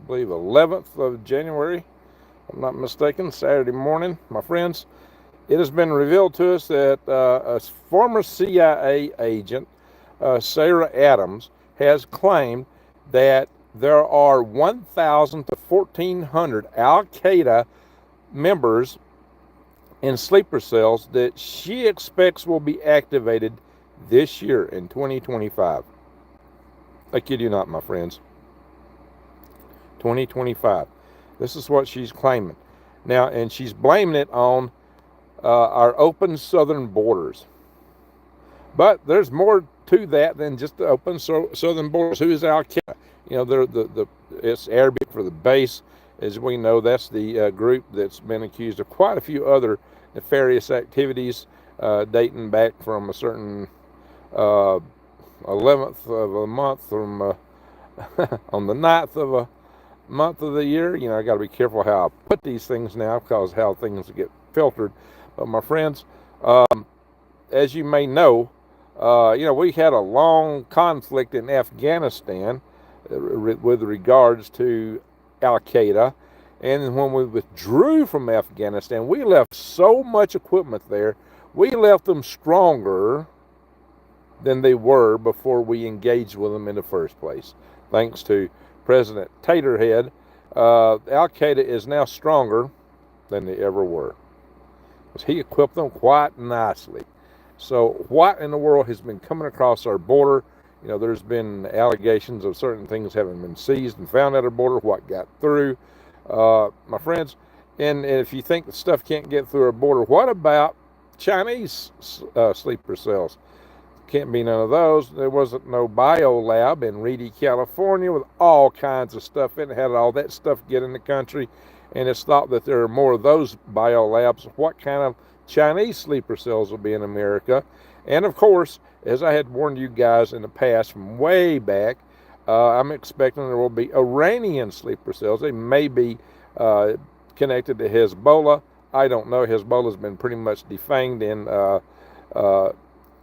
believe, 11th of January, if I'm not mistaken, Saturday morning, my friends. It has been revealed to us that a former CIA agent, Sarah Adams, has claimed that there are 1,000 to 1,400 Al Qaeda members in sleeper cells that she expects will be activated this year in 2025. I kid you not, my friends. 2025. This is what she's claiming. Now, and she's blaming it on our open southern borders. But there's more to that than just the open southern borders. Who is Al Qaeda? You know, it's Arabic for the base. As we know, that's the group that's been accused of quite a few other nefarious activities dating back from a certain 11th of a month from on the 9th of a month of the year. You know, I got to be careful how I put these things now because how things get filtered. But my friends, as you may know, we had a long conflict in Afghanistan with regards to Al Qaeda. And when we withdrew from Afghanistan, we left so much equipment there. We left them stronger than they were before we engaged with them in the first place. Thanks to President Taterhead, Al Qaeda is now stronger than they ever were. He equipped them quite nicely. So what in the world has been coming across our border? You know, there's been allegations of certain things having been seized and found at our border, what got through. My friends, and if you think the stuff can't get through our border, what about Chinese sleeper cells? Can't be none of those. There wasn't no bio lab in Reedy, California with all kinds of stuff in it. Had all that stuff get in the country, and it's thought that there are more of those bio labs. What kind of Chinese sleeper cells will be in America? And of course, as I had warned you guys in the past from way back, I'm expecting there will be Iranian sleeper cells. They may be connected to Hezbollah. I don't know. Hezbollah's been pretty much defanged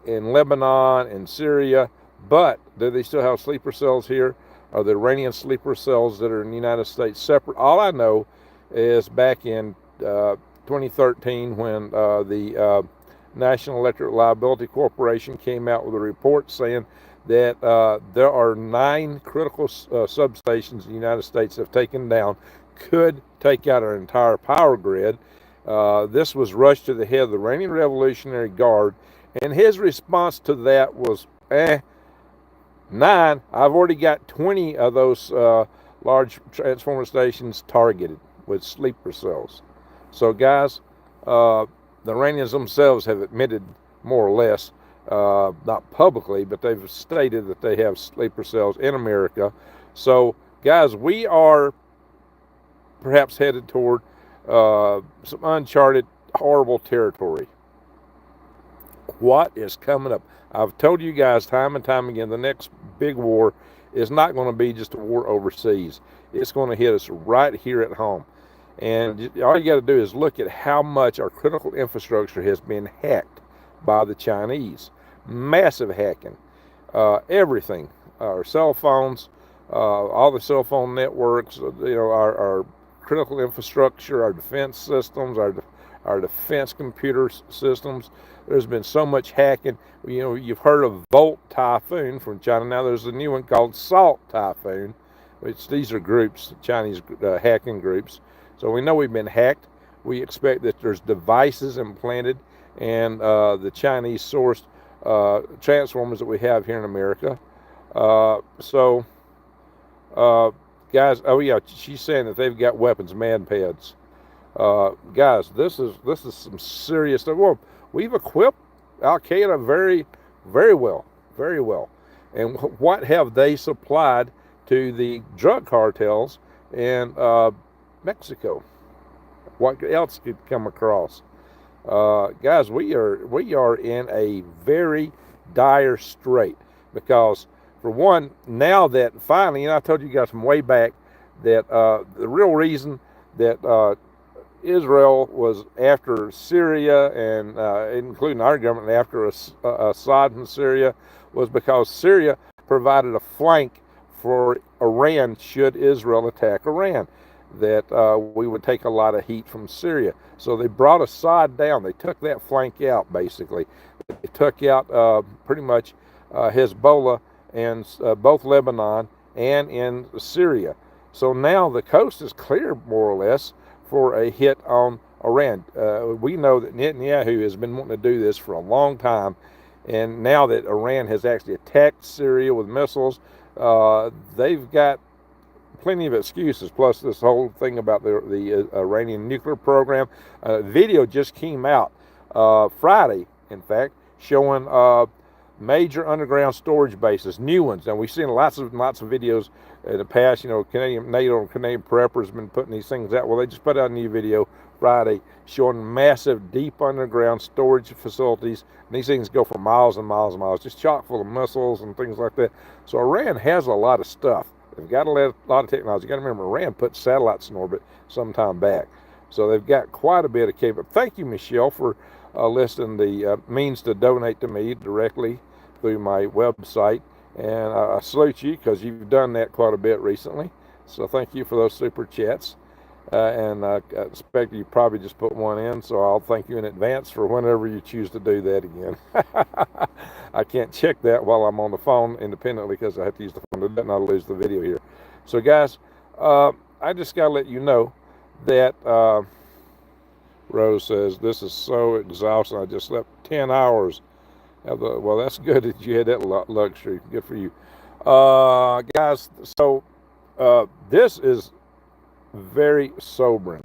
in Lebanon and Syria, but do they still have sleeper cells here? Are the Iranian sleeper cells that are in the United States separate? All I know is back in 2013 when the National Electric Liability Corporation came out with a report saying that there are 9 critical substations the United States have taken down, could take out our entire power grid. This was rushed to the head of the Iranian Revolutionary Guard, and his response to that was, 9, I've already got 20 of those large transformer stations targeted with sleeper cells. So guys, the Iranians themselves have admitted more or less, not publicly, but they've stated that they have sleeper cells in America. So guys, we are perhaps headed toward some uncharted, horrible territory. What is coming up? I've told you guys time and time again, the next big war is not going to be just a war overseas. It's going to hit us right here at home. And all you got to do is look at how much our critical infrastructure has been hacked by the Chinese. Massive hacking. Everything. Our cell phones, all the cell phone networks, our critical infrastructure, our defense systems, our defense computer systems. There's been so much hacking. You know, you've heard of Volt Typhoon from China. Now there's a new one called Salt Typhoon, which these are groups, Chinese hacking groups. So we know we've been hacked. We expect that there's devices implanted and the Chinese sourced transformers that we have here in America. Guys, oh yeah, she's saying that they've got weapons, man pads. Guys, this is some serious stuff. Well, we've equipped Al Qaeda very, very well, very well. And what have they supplied to the drug cartels in Mexico? What else could come across? Guys, we are in a very dire strait because, for one, now that finally, and I told you guys from way back that the real reason that Israel was after Syria and including our government after Assad in Syria was because Syria provided a flank for Iran should Israel attack Iran, that we would take a lot of heat from Syria. So they brought Assad down. They took that flank out, basically. They took out pretty much Hezbollah in both Lebanon and in Syria. So now the coast is clear, more or less, for a hit on Iran. We know that Netanyahu has been wanting to do this for a long time, and now that Iran has actually attacked Syria with missiles, they've got plenty of excuses, plus this whole thing about the Iranian nuclear program. Video just came out Friday, in fact, showing major underground storage bases, new ones. And we've seen lots of videos in the past. You know, NATO and Canadian preppers have been putting these things out. Well, they just put out a new video Friday showing massive deep underground storage facilities. And these things go for miles and miles and miles, just chock full of missiles and things like that. So Iran has a lot of stuff. They've got a lot of technology. You got to remember, Iran put satellites in orbit some time back. So they've got quite a bit of capability. Thank you, Michelle, for listing the means to donate to me directly through my website. And I salute you because you've done that quite a bit recently. So thank you for those super chats. And I expect you probably just put one in, so I'll thank you in advance for whenever you choose to do that again. I can't check that while I'm on the phone independently because I have to use the phone to do it and I'll lose the video here. So guys, I just got to let you know that Rose says, this is so exhausting. I just slept 10 hours. Well, that's good that you had that luxury. Good for you. Guys, so this is very sobering.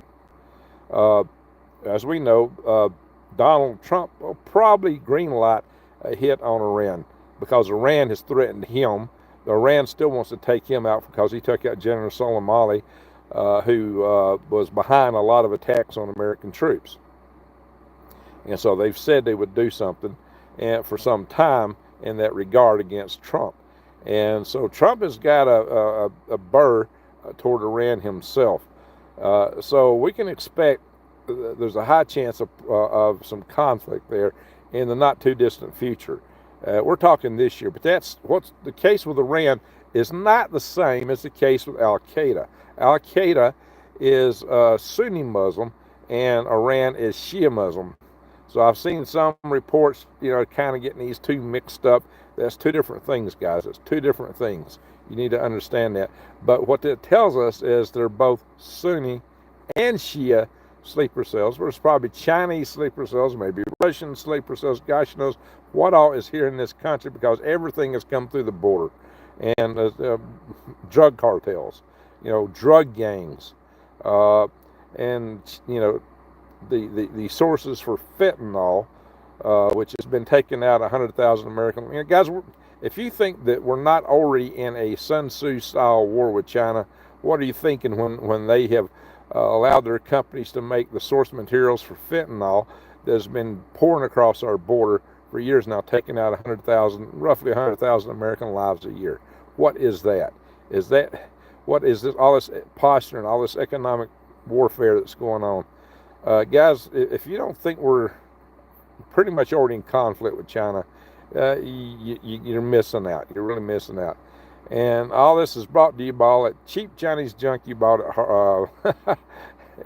As we know, Donald Trump will probably greenlight a hit on Iran because Iran has threatened him. Iran still wants to take him out because he took out General Soleimani, who was behind a lot of attacks on American troops. And so they've said they would do something and for some time in that regard against Trump. And so Trump has got a burr toward Iran himself. So we can expect there's a high chance of some conflict there in the not too distant future. We're talking this year, but that's what's the case with Iran is not the same as the case with Al-Qaeda. Al-Qaeda is Sunni Muslim and Iran is Shia Muslim. So I've seen some reports, you know, kind of getting these two mixed up. That's two different things, guys. It's two different things. You need to understand that. But what that tells us is they're both Sunni and Shia sleeper cells. There's probably Chinese sleeper cells, maybe Russian sleeper cells. Gosh knows what all is here in this country because everything has come through the border. And drug cartels, you know, drug gangs, and, you know, the sources for fentanyl, which has been taking out 100,000 American. You know, guys, if you think that we're not already in a Sun Tzu-style war with China, what are you thinking when they have allowed their companies to make the source materials for fentanyl that's been pouring across our border for years now, taking out roughly 100,000 American lives a year? What is that? What is this? All this posture and all this economic warfare that's going on, guys. If you don't think we're pretty much already in conflict with China, you're missing out. You're really missing out. And all this is brought to you by all that cheap Chinese junk you bought at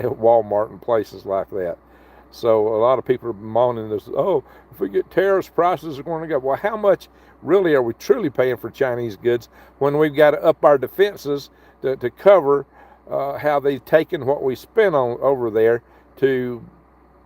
Walmart and places like that. So a lot of people are moaning this, oh, if we get tariffs, prices are going to go. Well, how much really are we truly paying for Chinese goods when we've got to up our defenses to cover how they've taken what we spent on over there to,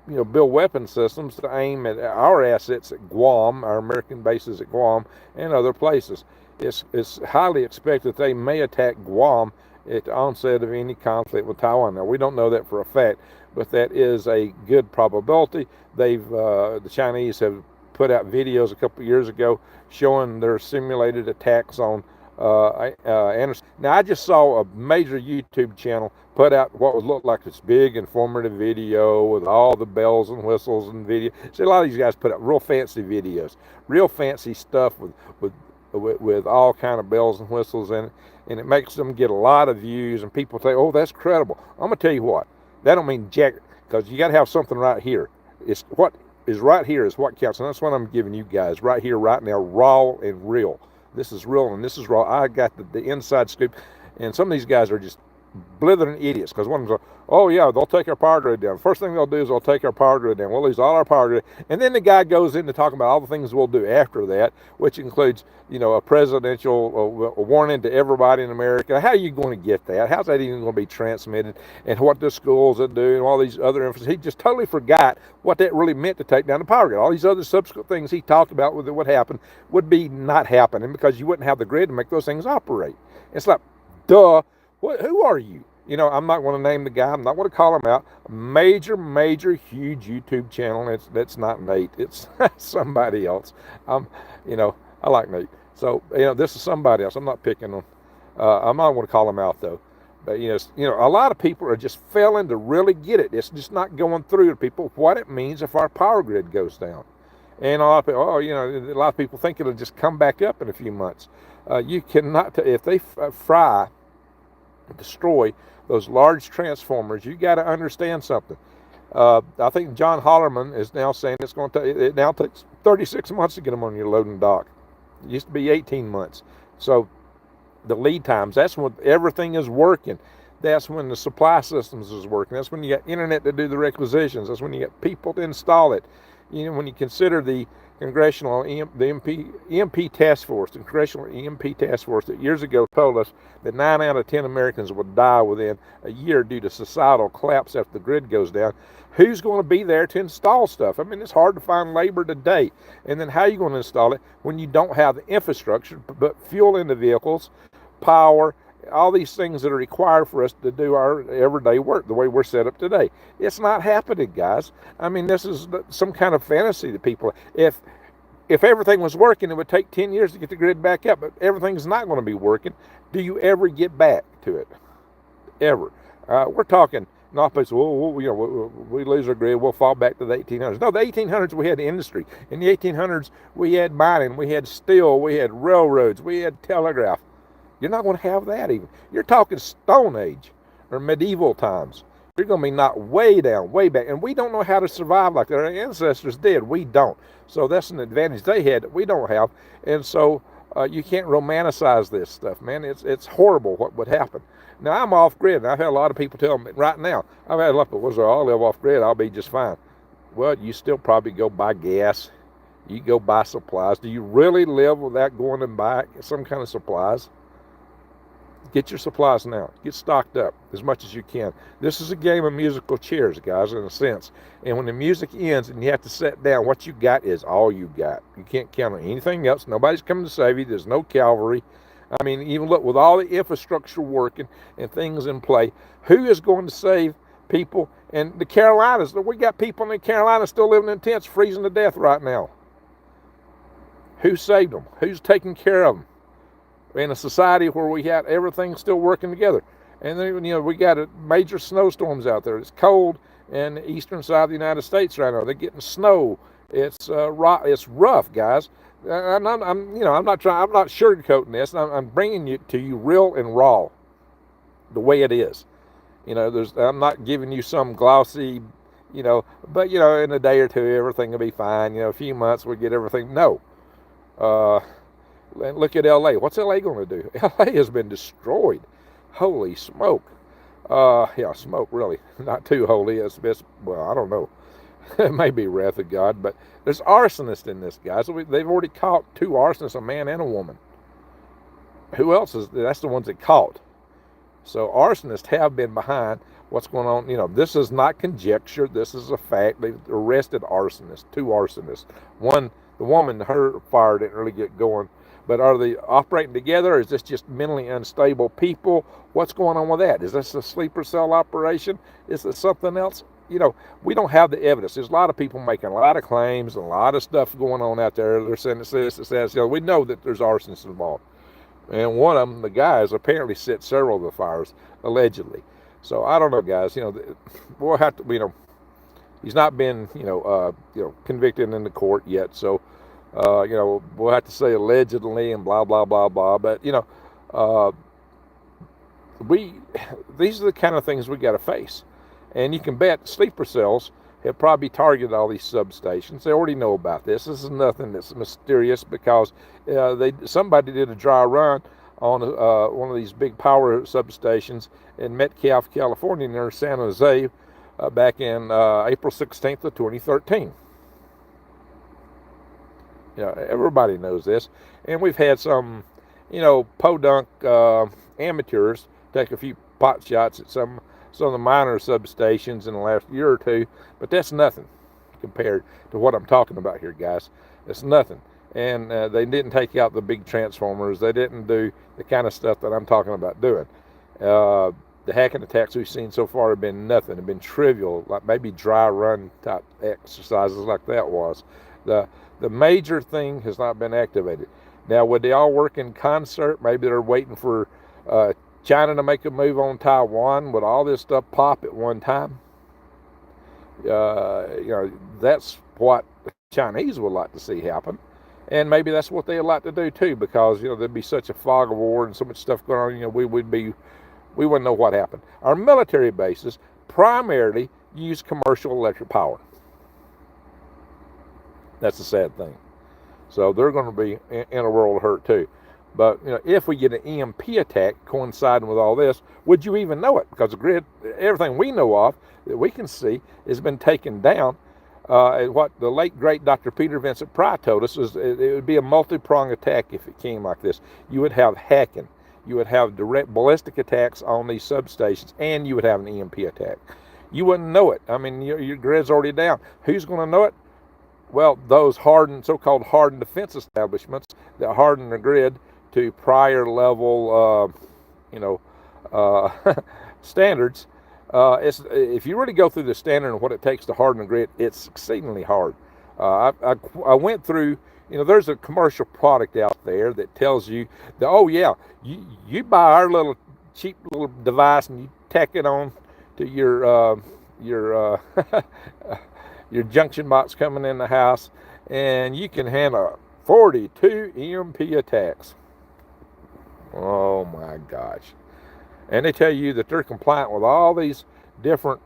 you know, build weapon systems to aim at our assets at Guam, our American bases at Guam, and other places. It's highly expected they may attack Guam at the onset of any conflict with Taiwan. Now, we don't know that for a fact, but that is a good probability. The Chinese have put out videos a couple of years ago showing their simulated attacks on Anderson. Now, I just saw a major YouTube channel put out what would look like this big informative video with all the bells and whistles and video. See, a lot of these guys put out real fancy videos, real fancy stuff with all kind of bells and whistles in it, and it makes them get a lot of views, and people say, oh, that's credible. I'm gonna tell you what, that don't mean jack, because you got to have something right here. It's what is right here is what counts, and that's what I'm giving you guys right here, right now, raw and real. This is real and this is raw. I got the inside scoop. And some of these guys are just blithering idiots, because one of them goes, oh yeah, they'll take our power grid down. First thing they'll do is they'll take our power grid down. We'll lose all our power grid. And then the guy goes into talking about all the things we'll do after that, which includes, a presidential warning to everybody in America. How are you going to get that? How's that even going to be transmitted? And what the schools are doing, and all these other emphasis. He just totally forgot what that really meant to take down the power grid. All these other subsequent things he talked about with what happened would be not happening, because you wouldn't have the grid to make those things operate. It's like, duh. Who are you? I'm not going to name the guy. I'm not going to call him out. Major, huge YouTube channel. That's not Nate. It's somebody else. I like Nate. So, this is somebody else. I'm not picking on. I'm not going to call him out though. But a lot of people are just failing to really get it. It's just not going through to people what it means if our power grid goes down. And a lot of people, a lot of people think it'll just come back up in a few months. You cannot. If they destroy those large transformers, you got to understand something. I think John Hollerman is now saying it now takes 36 months to get them on your loading dock. It used to be 18 months. So the lead times, that's when everything is working. That's when the supply systems is working. That's when you got internet to do the requisitions. That's when you got people to install it. When you consider the Congressional EMP Task Force, the Congressional EMP Task Force that years ago told us that 9 out of 10 Americans would die within a year due to societal collapse after the grid goes down. Who's going to be there to install stuff? I mean, it's hard to find labor today. And then how are you going to install it when you don't have the infrastructure, but fuel in the vehicles, power, all these things that are required for us to do our everyday work the way we're set up today? It's not happening, guys. I mean, this is some kind of fantasy to people. If everything was working, it would take 10 years to get the grid back up, but everything's not going to be working. Do you ever get back to it? Ever? We're talking, not people, we lose our grid, we'll fall back to the 1800s. No, the 1800s we had industry. In the 1800s we had mining, we had steel, we had railroads, we had telegraph. You're not going to have that even. You're talking Stone Age or medieval times. You're going to be not way down, way back. And we don't know how to survive like that. Our ancestors did. We don't. So that's an advantage they had that we don't have. And so you can't romanticize this stuff, man. It's horrible what would happen. Now, I'm off grid, and I've had a lot of people tell me right now, I've had a lot of people, I'll live off grid, I'll be just fine. Well, you still probably go buy gas. You go buy supplies. Do you really live without going and buy some kind of supplies? Get your supplies now. Get stocked up as much as you can. This is a game of musical chairs, guys, in a sense. And when the music ends and you have to sit down, what you got is all you got. You can't count on anything else. Nobody's coming to save you. There's no cavalry. I mean, even look, with all the infrastructure working and things in play, who is going to save people? And the Carolinas, we got people in the Carolinas still living in tents, freezing to death right now. Who saved them? Who's taking care of them? In a society where we have everything still working together. And then, we got major snowstorms out there. It's cold in the eastern side of the United States right now. They're getting snow. It's rough, guys. I'm not sugarcoating this. I'm bringing it to you real and raw, the way it is. I'm not giving you some glossy, but in a day or two everything will be fine. A few months we'll get everything. No. Look at LA. What's LA going to do? LA has been destroyed. Holy smoke. Smoke, really. Not too holy. It's best, well, I don't know. It may be wrath of God, but there's arsonists in this, guys. They've already caught 2 arsonists, a man and a woman. Who else is? That's the ones that caught. So arsonists have been behind what's going on. This is not conjecture. This is a fact. They've arrested arsonists, 2 arsonists. One, the woman, her fire didn't really get going. But are they operating together, or is this just mentally unstable people? What's going on with that? Is this a sleeper cell operation? Is it something else? We don't have the evidence. There's a lot of people making a lot of claims and a lot of stuff going on out there. They're saying it says, we know that there's arsonists involved. And one of them, the guys, apparently set several of the fires, allegedly. So I don't know, guys. We'll have to, he's not been, convicted in the court yet. So, we'll have to say allegedly and blah, blah, blah, blah. But, these are the kind of things we got to face. And you can bet sleeper cells have probably targeted all these substations. They already know about this. This is nothing that's mysterious, because somebody did a dry run on one of these big power substations in Metcalfe, California, near San Jose, back in April 16th of 2013. Everybody knows this. And we've had some, podunk amateurs take a few pot shots at some of the minor substations in the last year or two, but that's nothing compared to what I'm talking about here, guys. It's nothing. And they didn't take out the big transformers. They didn't do the kind of stuff that I'm talking about doing. The hacking attacks we've seen so far have been nothing. Have been trivial, like maybe dry run type exercises like that was. The major thing has not been activated. Now, would they all work in concert? Maybe they're waiting for China to make a move on Taiwan. Would all this stuff pop at one time? That's what the Chinese would like to see happen. And maybe that's what they'd like to do too, because, there'd be such a fog of war and so much stuff going on, we wouldn't know what happened. Our military bases primarily use commercial electric power. That's the sad thing. So they're going to be in a world of hurt too. But if we get an EMP attack coinciding with all this, would you even know it? Because the grid, everything we know of that we can see, has been taken down. What the late great Dr. Peter Vincent Pry told us is it would be a multi-pronged attack if it came like this. You would have hacking, you would have direct ballistic attacks on these substations, and you would have an EMP attack. You wouldn't know it. I mean, your grid's already down. Who's going to know it? Well, those so-called hardened defense establishments that harden the grid to prior level, standards. If you really go through the standard and what it takes to harden the grid, it's exceedingly hard. I went through, there's a commercial product out there that tells you that, oh yeah, you buy our little cheap little device and you tack it on to your your junction box coming in the house, and you can handle 42 EMP attacks. Oh my gosh. And they tell you that they're compliant with all these different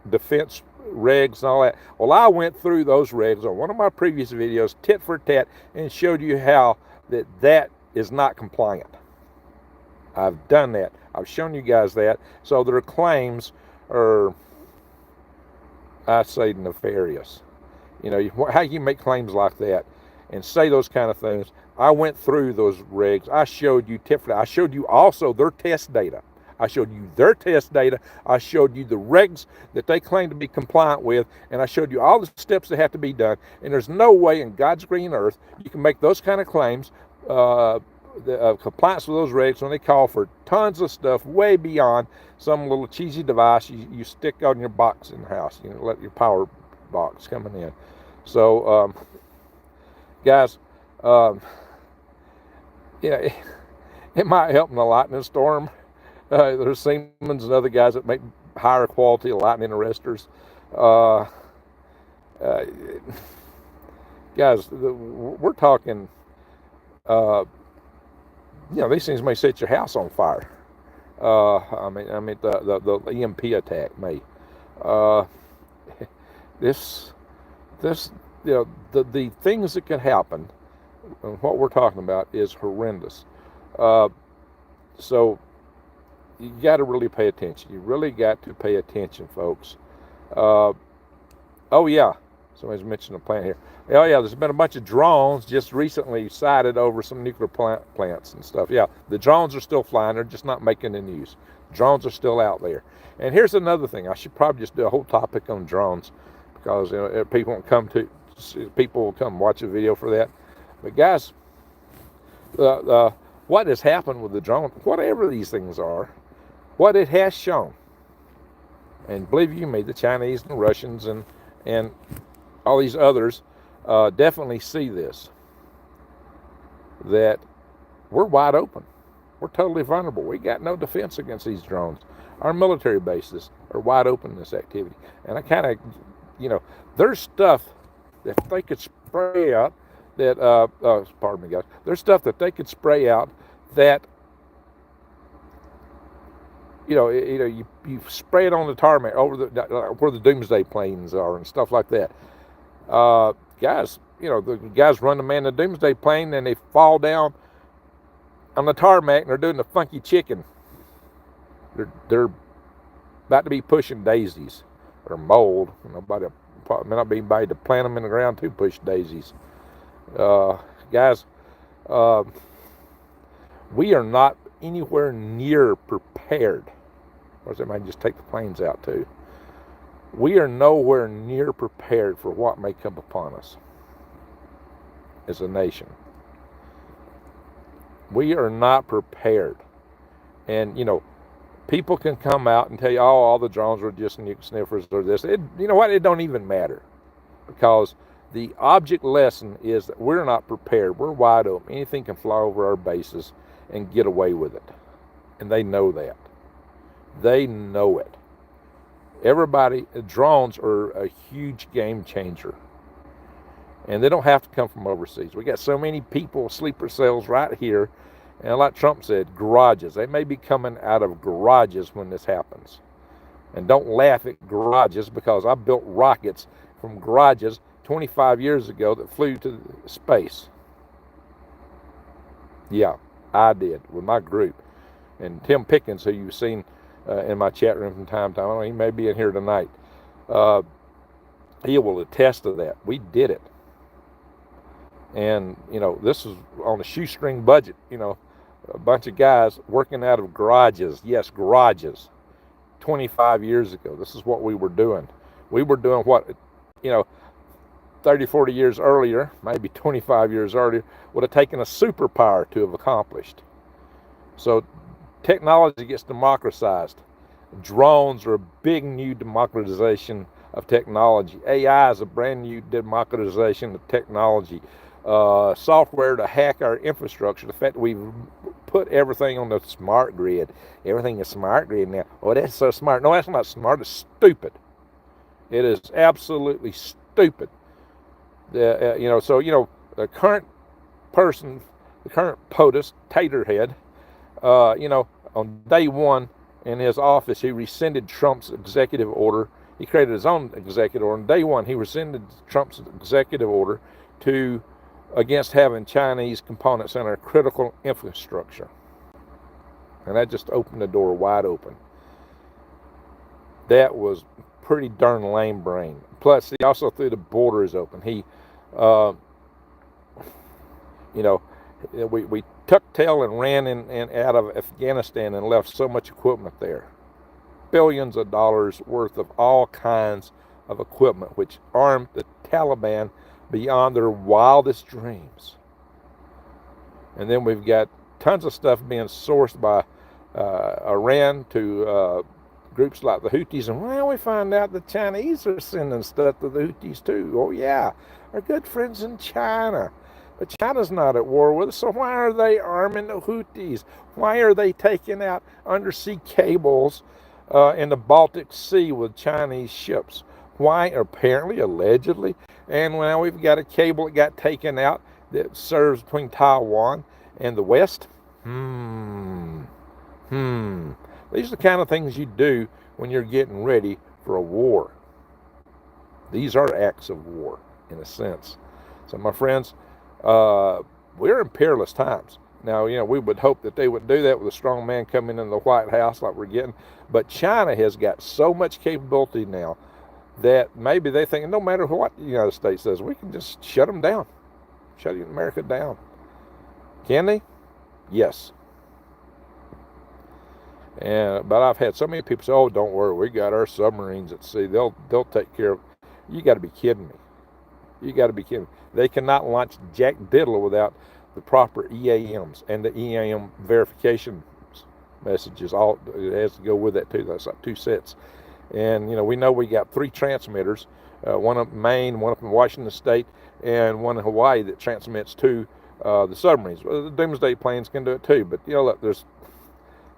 defense regs and all that. Well, I went through those regs on one of my previous videos, tit for tat, and showed you how that is not compliant. I've done that. I've shown you guys that. So their claims are, I say, nefarious. How you make claims like that and say those kind of things. I went through those regs. I showed you tit for tat. I showed you also their test data. I showed you their test data. I showed you the regs that they claim to be compliant with, and I showed you all the steps that have to be done. And there's no way in God's green earth you can make those kind of claims, compliance with those regs, when they call for tons of stuff way beyond some little cheesy device you stick on your box in the house. Let your power box coming in. So, guys, it might help in a lightning storm. There's Siemens and other guys that make higher quality lightning arresters. Guys, we're talking, these things may set your house on fire. The EMP attack may. The things that could happen, and what we're talking about, is horrendous. So you got to really pay attention. You really got to pay attention, folks. Oh yeah, somebody's mentioned a plant here. Oh yeah, there's been a bunch of drones just recently sighted over some nuclear plants and stuff. Yeah, the drones are still flying. They're just not making the news. Drones are still out there. And here's another thing. I should probably just do a whole topic on drones, because people will come watch a video for that. But guys, what has happened with the drone, whatever these things are, what it has shown, and believe you me, the Chinese and the Russians and all these others definitely see this, that we're wide open. We're totally vulnerable. We got no defense against these drones. Our military bases are wide open in this activity. And I kind of, there's stuff that they could spray out that, pardon me guys, there's stuff that they could spray out that you spray it on the tarmac over where the doomsday planes are and stuff like that. Guys, the guys run the man the doomsday plane and they fall down on the tarmac and they're doing the funky chicken. They're about to be pushing daisies or mold. Nobody may not be anybody to plant them in the ground to push daisies. Guys, we are not anywhere near prepared. Or they might just take the planes out too. We are nowhere near prepared for what may come upon us as a nation. We are not prepared. And, people can come out and tell you, all the drones are just nuke sniffers or this. You know what? It don't even matter. Because the object lesson is that we're not prepared. We're wide open. Anything can fly over our bases and get away with it. And they know that. They know it. Drones are a huge game changer. And they don't have to come from overseas. We got so many people, sleeper cells right here. And like Trump said, garages. They may be coming out of garages when this happens. And don't laugh at garages, because I built rockets from garages 25 years ago that flew to space. Yeah, I did with my group. And Tim Pickens, who you've seen in my chat room from time to time, I don't know, he may be in here tonight. He will attest to that. We did it. And, this is on a shoestring budget, a bunch of guys working out of garages. Yes, garages. 25 years ago, this is what we were doing. We were doing what, 30, 40 years earlier, maybe 25 years earlier, would have taken a superpower to have accomplished. So technology gets democratized. Drones are a big new democratization of technology. AI is a brand new democratization of technology. Software to hack our infrastructure. The fact that we've put everything on the smart grid. Everything is smart grid now. Oh, that's so smart. No, that's not smart. It's stupid. It is absolutely stupid. The current person, the current POTUS, Taterhead, on day one in his office, he rescinded Trump's executive order. He created his own executive order. On day one, he rescinded Trump's executive order against having Chinese components in our critical infrastructure. And that just opened the door wide open. That was pretty darn lame brain. Plus, he also threw the borders open. We tucked tail and ran in out of Afghanistan and left so much equipment there. Billions of dollars worth of all kinds of equipment, which armed the Taliban beyond their wildest dreams. And then we've got tons of stuff being sourced by Iran to groups like the Houthis. And we find out the Chinese are sending stuff to the Houthis too. Oh yeah, our good friends in China. But China's not at war with us, so why are they arming the Houthis? Why are they taking out undersea cables in the Baltic Sea with Chinese ships? Why? Apparently, allegedly. And now we've got a cable that got taken out that serves between Taiwan and the West. These are the kind of things you do when you're getting ready for a war. These are acts of war, in a sense. So, my friends, we're in perilous times. Now, we would hope that they would do that with a strong man coming in the White House like we're getting. But China has got so much capability now that maybe they think no matter what the United States says, we can just shut them down. Shut America down. Can they? Yes. But I've had so many people say, oh, don't worry, we got our submarines at sea. They'll take care of it. You got to be kidding me. You got to be kidding me. They cannot launch jack diddle without the proper EAMs and the EAM verification messages. It has to go with that too. That's like 2 sets. And, we know we got 3 transmitters, one up in Maine, one up in Washington State, and one in Hawaii that transmits to the submarines. Well, the doomsday planes can do it too. But, look, there's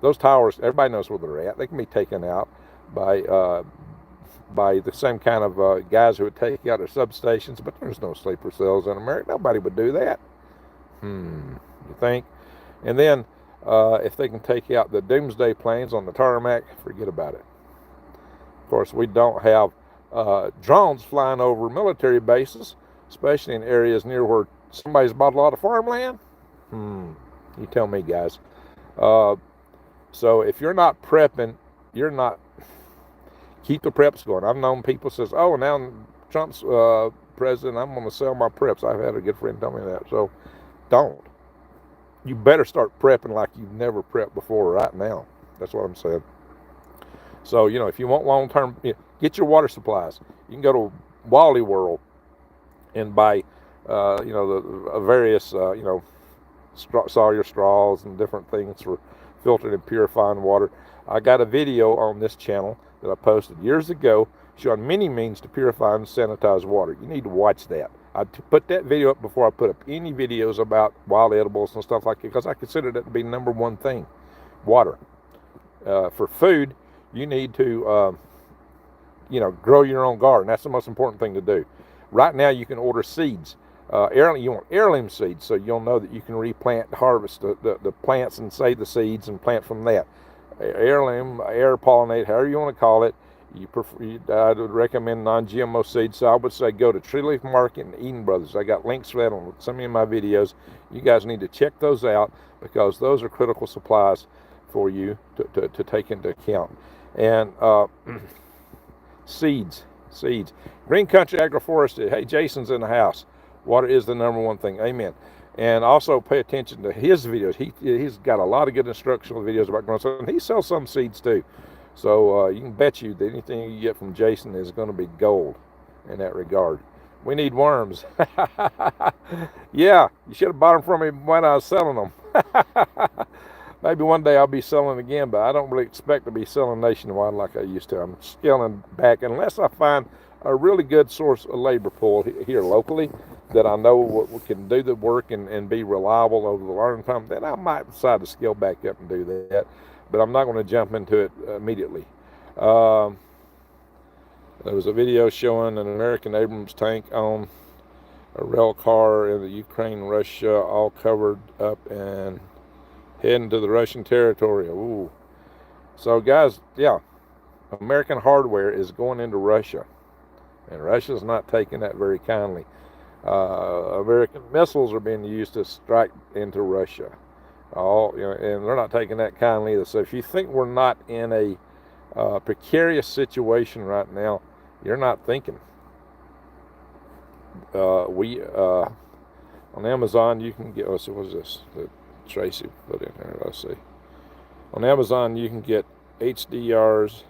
those towers, everybody knows where they're at. They can be taken out by the same kind of guys who would take out their substations, but there's no sleeper cells in America. Nobody would do that. You think? And then If they can take out the doomsday planes on the tarmac, forget about it. Of course, we don't have drones flying over military bases, especially in areas near where somebody's bought a lot of farmland. You tell me, guys. So if you're not prepping, you're not. Keep the preps going. I've known people says, "Oh, now Trump's president, I'm going to sell my preps." I've had a good friend tell me that. So don't. You better start prepping like you've never prepped before right now. That's what I'm saying. So, if you want long-term, get your water supplies. You can go to Wally World and buy, the various, Sawyer straws and different things for filtered and purifying water. I got a video on this channel that I posted years ago showing many means to purify and sanitize water. You need to watch that. I put that video up before I put up any videos about wild edibles and stuff like that, because I consider that to be number one thing, water. For food, you need to, grow your own garden. That's the most important thing to do. Right now, you can order seeds. You want heirloom seeds, so you'll know that you can replant, harvest the plants and save the seeds and plant from that. Heirloom, air pollinate, however you want to call it. I would recommend non-GMO seeds, so I would say go to Tree Leaf Market and Eden Brothers. I got links for that on some of my videos. You guys need to check those out, because those are critical supplies for you to take into account. And seeds. Green Country Agroforestry. Hey, Jason's in the house. Water is the number one thing. Amen. And also pay attention to his videos. He's got a lot of good instructional videos about growing stuff, and he sells some seeds too. So you can bet you that anything you get from Jason is going to be gold in that regard. We need worms. Yeah, you should have bought them from me when I was selling them. Maybe one day I'll be selling again, but I don't really expect to be selling nationwide like I used to. I'm scaling back unless I find a really good source of labor pool here locally that I know can do the work and be reliable over the learning time. Then I might decide to scale back up and do that, but I'm not going to jump into it immediately. There was a video showing an American Abrams tank on a rail car in the Ukraine, Russia, all covered up and heading to the Russian territory. Ooh. So guys, yeah, American hardware is going into Russia, and Russia's not taking that very kindly. American missiles are being used to strike into Russia, and they're not taking that kindly either. So if you think we're not in a precarious situation right now, you're not thinking. On Amazon you can get, let's see, what is this that Tracy put in here? Let's see. On Amazon you can get HDRs,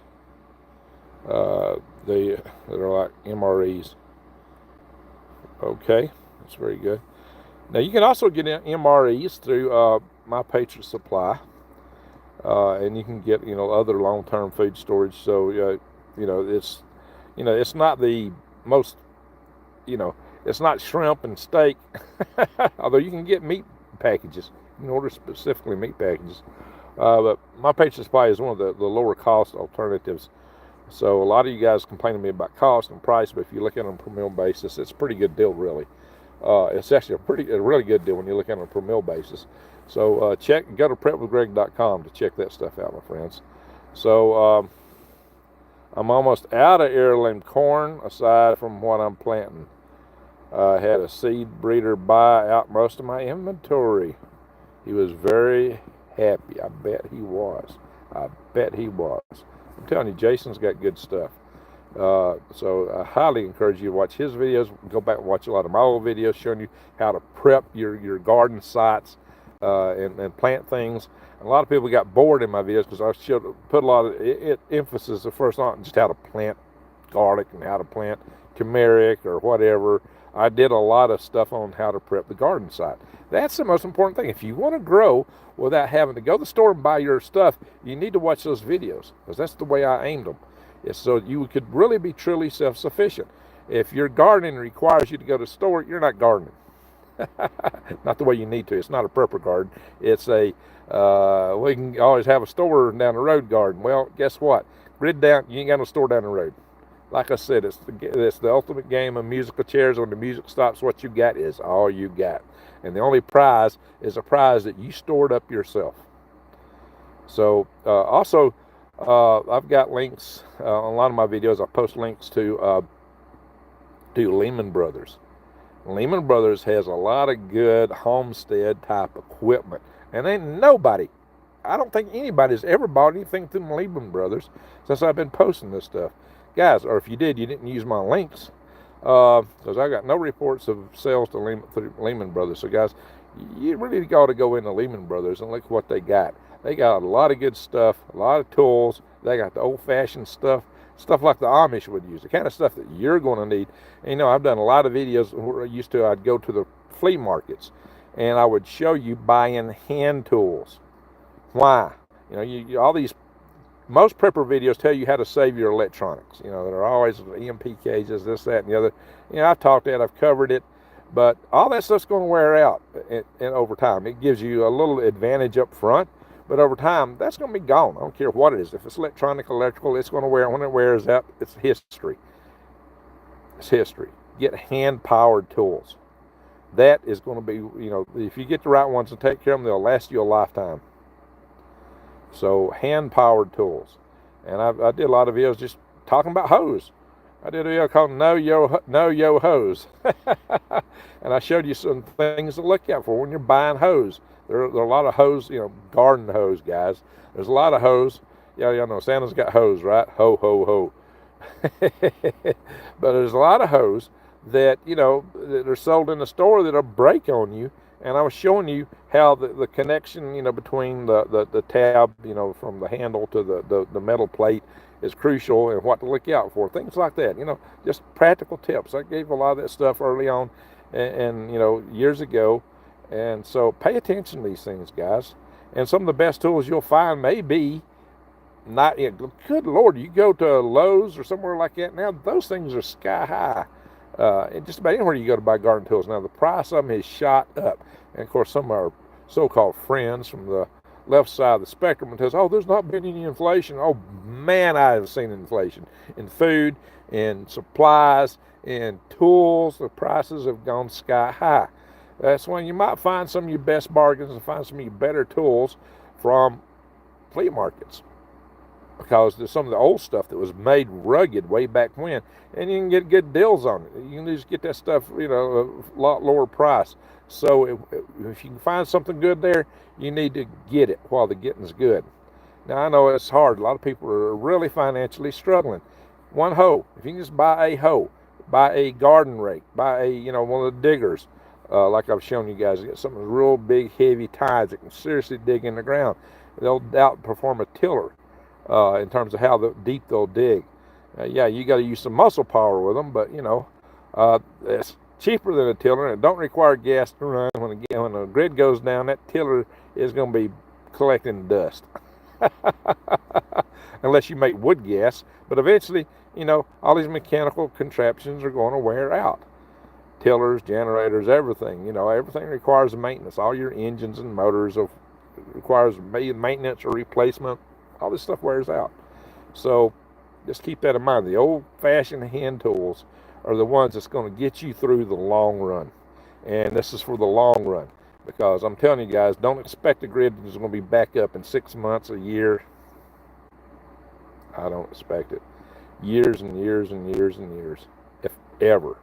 that are like MREs. Okay, that's very good. Now you can also get MREs through My Patriot Supply, and you can get other long-term food storage. So it's not the most it's not shrimp and steak, although you can get meat packages. You can order specifically meat packages. But My Patriot Supply is one of the lower cost alternatives. So a lot of you guys complain to me about cost and price, but if you look at it on a per meal basis, it's a pretty good deal, really. It's actually a really good deal when you look at it on a per meal basis. So go to prepwithgreg.com to check that stuff out, my friends. So I'm almost out of heirloom corn, aside from what I'm planting. I had a seed breeder buy out most of my inventory. He was very happy. I bet he was. I'm telling you, Jason's got good stuff. So I highly encourage you to watch his videos. Go back and watch a lot of my old videos showing you how to prep your garden sites and plant things. And a lot of people got bored in my videos because I put a lot of emphasis at first on just how to plant garlic and how to plant turmeric or whatever. I did a lot of stuff on how to prep the garden site. That's the most important thing. If you want to grow without having to go to the store and buy your stuff, you need to watch those videos, because that's the way I aimed them. It's so you could really be truly self-sufficient. If your gardening requires you to go to the store, you're not gardening. Not the way you need to. It's not a prepper garden. It's we can always have a store down the road garden. Well, guess what? Grid down, you ain't got no store down the road. Like I said, it's the ultimate game of musical chairs. When the music stops, what you got is all you got. And the only prize is a prize that you stored up yourself. So also, I've got links on a lot of my videos. I post links to Lehman Brothers. Lehman Brothers has a lot of good homestead type equipment, and ain't nobody, I don't think anybody's ever bought anything through Lehman Brothers since I've been posting this stuff, guys. Or if you did, you didn't use my links, because I got no reports of sales to through Lehman Brothers. So guys, you really got to go into Lehman Brothers and look what they got. They got a lot of good stuff, a lot of tools. They got the old-fashioned stuff like the Amish would use, the kind of stuff that you're going to need. And, you know, I've done a lot of videos where I'd go to the flea markets and I would show you buying hand tools. Why? You know, all these, most prepper videos tell you how to save your electronics. You know, there are always EMP cages, this, that, and the other. You know, I've talked that, I've covered it, but all that stuff's going to wear out and over time. It gives you a little advantage up front, but over time, that's going to be gone. I don't care what it is. If it's electrical, it's going to wear. When it wears out, it's history. It's history. Get hand-powered tools. That is going to be, you know, if you get the right ones and take care of them, they'll last you a lifetime. So hand-powered tools. And I did a lot of videos just talking about hose. I did a video called Know Yo Hose. And I showed you some things to look out for when you're buying hose. There are a lot of hose, you know, garden hose, guys. There's a lot of hose. Yeah, y'all know Santa's got hose, right? Ho, ho, ho. But there's a lot of hose that, you know, that are sold in the store that'll break on you. And I was showing you how the connection, you know, between the tab, you know, from the handle to the metal plate is crucial, and what to look out for. Things like that, you know, just practical tips. I gave a lot of that stuff early on and you know, years ago. And so pay attention to these things, guys. And some of the best tools you'll find may be not, good Lord, you go to Lowe's or somewhere like that now, those things are sky high. And just about anywhere you go to buy garden tools now, the price of them has shot up. And of course, some of our so-called friends from the left side of the spectrum and tells, oh, there's not been any inflation. Oh man, I have seen inflation in food, in supplies, in tools. The prices have gone sky high. That's when you might find some of your best bargains and find some of your better tools from flea markets, because there's some of the old stuff that was made rugged way back when, and you can get good deals on it. You can just get that stuff, you know, a lot lower price. So if you can find something good there, you need to get it while the getting's good. Now, I know it's hard. A lot of people are really financially struggling. One hoe, if you can just buy a hoe, buy a garden rake, buy a, you know, one of the diggers, like I've shown you guys, get something with real big, heavy tines that can seriously dig in the ground. They'll outperform a tiller in terms of how deep they'll dig. Yeah, you got to use some muscle power with them, but, you know, it's cheaper than a tiller, and it don't require gas to run. When the grid goes down, that tiller is going to be collecting dust. Unless you make wood gas. But eventually, you know, all these mechanical contraptions are going to wear out. Tillers, generators, everything. You know, everything requires maintenance. All your engines and motors requires maintenance or replacement. All this stuff wears out. So just keep that in mind. The old-fashioned hand tools are the ones that's going to get you through the long run. And this is for the long run. Because I'm telling you guys, don't expect the grid is going to be back up in 6 months, a year. I don't expect it. Years and years and years and years, if ever.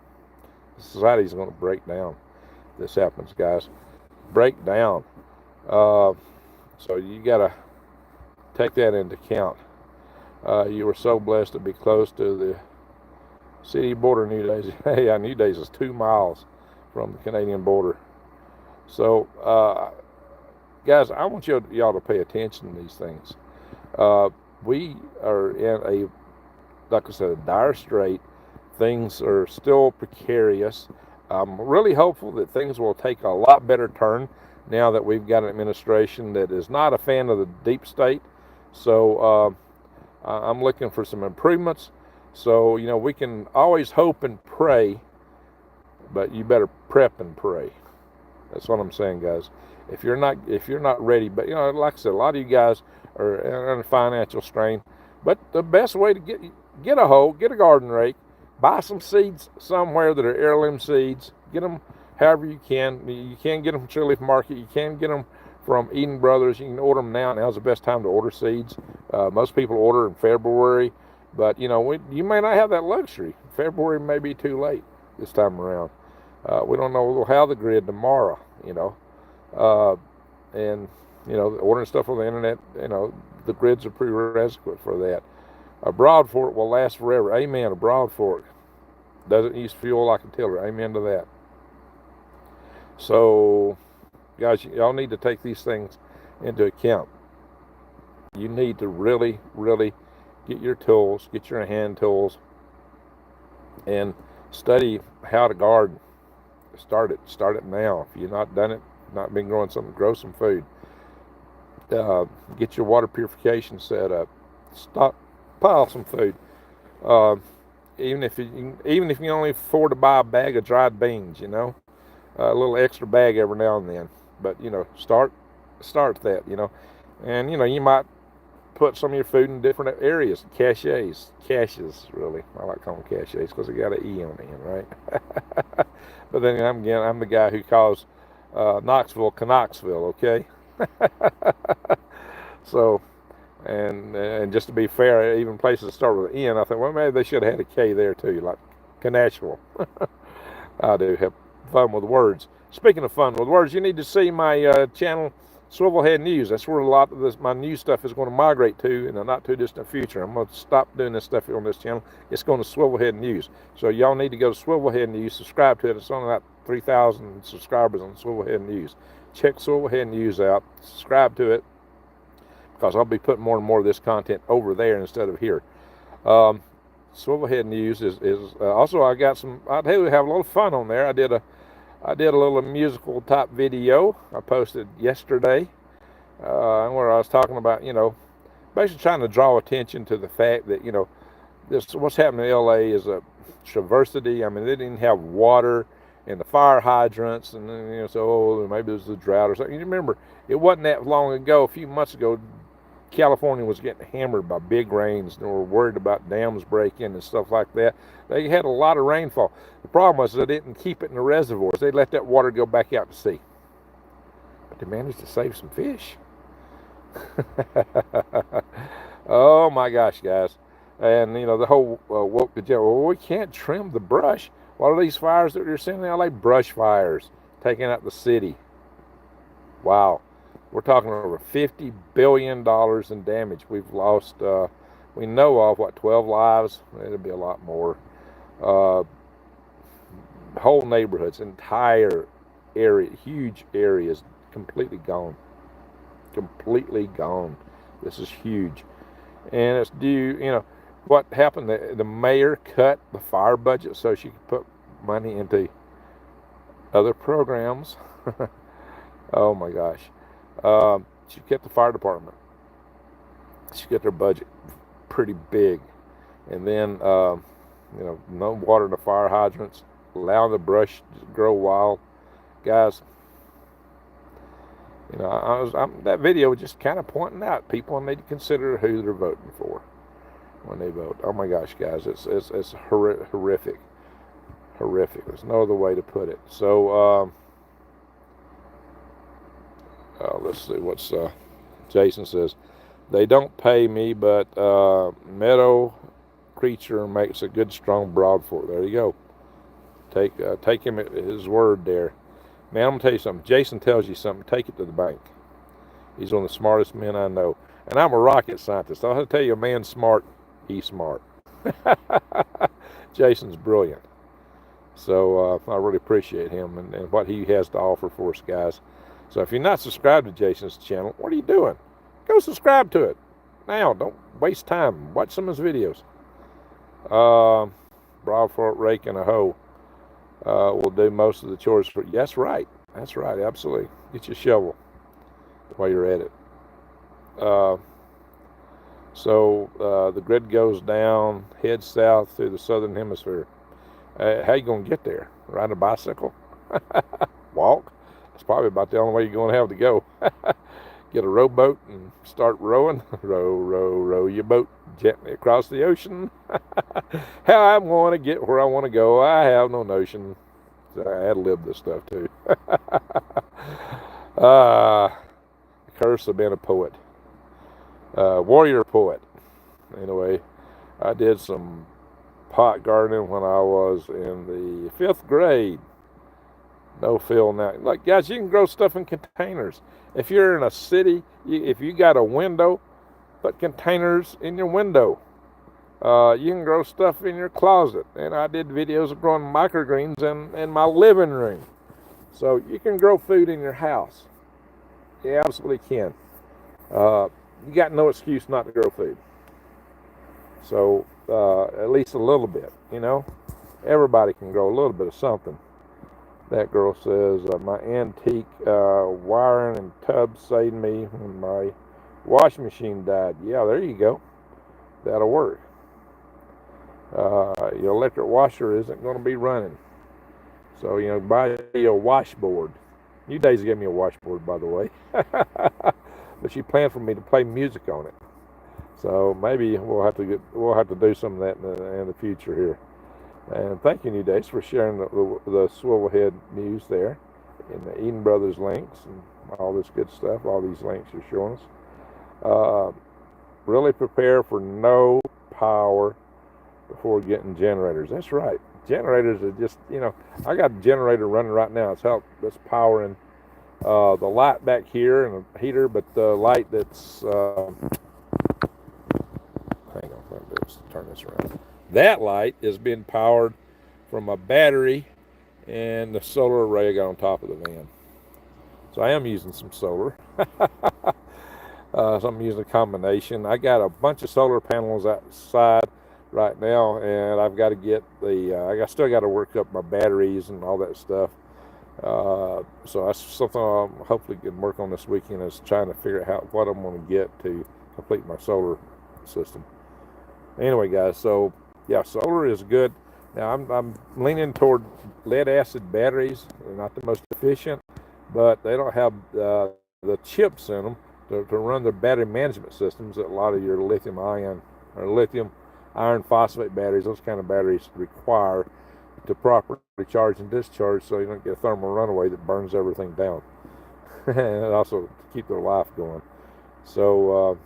Society is going to break down. This happens, guys. Break down. So you got to take that into account. You were so blessed to be close to the city border. New Days. Hey, New Days is 2 miles from the Canadian border. So, guys, I want y'all to pay attention to these things. We are in a, like I said, a dire strait. Things are still precarious. I'm really hopeful that things will take a lot better turn now that we've got an administration that is not a fan of the deep state. So I'm looking for some improvements. So, you know, we can always hope and pray, but you better prep and pray. That's what I'm saying, guys. If you're not ready, but, you know, like I said, a lot of you guys are in a financial strain. But the best way to get a hoe, get a garden rake, buy some seeds somewhere that are heirloom seeds. Get them however you can. You can get them from Tree Leaf Market. You can get them from Eden Brothers. You can order them now. Now's the best time to order seeds. Most people order in February, but you know, you may not have that luxury. February may be too late this time around. We don't know. We'll have the grid tomorrow, you know, and you know, ordering stuff on the internet. You know, the grids are prerequisite for that. A broad fork will last forever. Amen. A broad fork doesn't use fuel like a tiller. Amen to that. So, guys, y'all need to take these things into account. You need to really, really get your tools, get your hand tools, and study how to garden. Start it now. If you've not done it, not been growing something, grow some food. Get your water purification set up. Stockpile some food. Even if you can only afford to buy a bag of dried beans, you know, a little extra bag every now and then. But you know, start that, you know, and you know, you might put some of your food in different areas, caches really. I like calling them caches because they got an E on the end, right? But then I'm the guy who calls Knoxville Knoxville, okay? So, and just to be fair, even places that start with an N, I think, well, maybe they should have had a K there too, like Nashville. I do have fun with words. Speaking of fun with words, you need to see my channel, Swivelhead News. That's where a lot of my new stuff is going to migrate to in the not too distant future. I'm going to stop doing this stuff on this channel. It's going to Swivelhead News. So y'all need to go to Swivelhead News, subscribe to it. It's only about 3,000 subscribers on Swivelhead News. Check Swivelhead News out, subscribe to it, because I'll be putting more and more of this content over there instead of here. Swivelhead News is also, I do have a lot of fun on there. I did a little musical type video I posted yesterday, where I was talking about, you know, basically trying to draw attention to the fact that, you know, what's happening in LA is a travesty. I mean, they didn't have water and the fire hydrants, and then, you know, so maybe it was a drought or something. You remember, it wasn't that long ago, a few months ago, California was getting hammered by big rains. They were worried about dams breaking and stuff like that. They had a lot of rainfall. The problem was they didn't keep it in the reservoirs. They let that water go back out to sea. But they managed to save some fish. Oh my gosh, guys. And, you know, the whole woke the general, well, we can't trim the brush. What are these fires that you're seeing in LA? Brush fires, taking out the city. Wow. We're talking over $50 billion in damage. We've lost, we know of, 12 lives? It'll be a lot more. Whole neighborhoods, entire area, huge areas, completely gone. Completely gone. This is huge. And it's due, you know, what happened, the mayor cut the fire budget so she could put money into other programs. Oh my gosh. She kept the fire department. She kept their budget pretty big. And then, you know, no water in the fire hydrants, allow the brush to grow wild. Guys, you know, that video was just kind of pointing out people need to consider who they're voting for when they vote. Oh my gosh, guys, it's horrific. Horrific. There's no other way to put it. So, let's see what's Jason says. They don't pay me, but Meadow Creature makes a good strong broadfork. There you go. Take him at his word there. Man, I'm gonna tell you something. Jason tells you something, take it to the bank. He's one of the smartest men I know. And I'm a rocket scientist. I'll tell you, a man's smart, he's smart. Jason's brilliant. So I really appreciate him and what he has to offer for us, guys. So if you're not subscribed to Jason's channel, what are you doing? Go subscribe to it. Now, don't waste time. Watch some of his videos. Broadfork, rake, and a hoe will do most of the chores for you. That's right. That's right, absolutely. Get your shovel while you're at it. So the grid goes down, heads south through the southern hemisphere. How you going to get there? Ride a bicycle? Walk? That's probably about the only way you're going to have to go. Get a rowboat and start rowing. Row your boat gently across the ocean. How I'm going to get where I want to go, I have no notion. So I had to live this stuff too. curse of being a poet, warrior poet. Anyway, I did some pot gardening when I was in the 5th grade. No fill now. Like, guys, you can grow stuff in containers. If you're in a city, if you got a window, put containers in your window. You can grow stuff in your closet. And I did videos of growing microgreens in my living room. So you can grow food in your house. You absolutely can. You got no excuse not to grow food. So at least a little bit, you know. Everybody can grow a little bit of something. That girl says, my antique wiring and tub saved me when my washing machine died. Yeah, there you go. That'll work. Your electric washer isn't going to be running. So, you know, buy a washboard. New Days gave me a washboard, by the way. But she planned for me to play music on it. So maybe we'll have to do some of that in the future here. And thank you, New Days, for sharing the Swivelhead news there, and the Eden Brothers links and all this good stuff. All these links you're showing us. Really prepare for no power before getting generators. That's right. Generators are just, you know, I got a generator running right now. That's powering the light back here and a heater, but the light that's hang on, let's turn this around. That light is being powered from a battery and the solar array I got on top of the van. So I am using some solar. So I'm using a combination. I got a bunch of solar panels outside right now, and I've got to get I still got to work up my batteries and all that stuff. So that's something I'm hopefully can work on this weekend, is trying to figure out what I'm going to get to complete my solar system. Anyway, guys, so yeah, solar is good. Now I'm leaning toward lead acid batteries. They're not the most efficient, but they don't have the chips in them to run the battery management systems that a lot of your lithium iron phosphate batteries, those kind of batteries, require to properly charge and discharge, so you don't get a thermal runaway that burns everything down, and also to keep their life going. So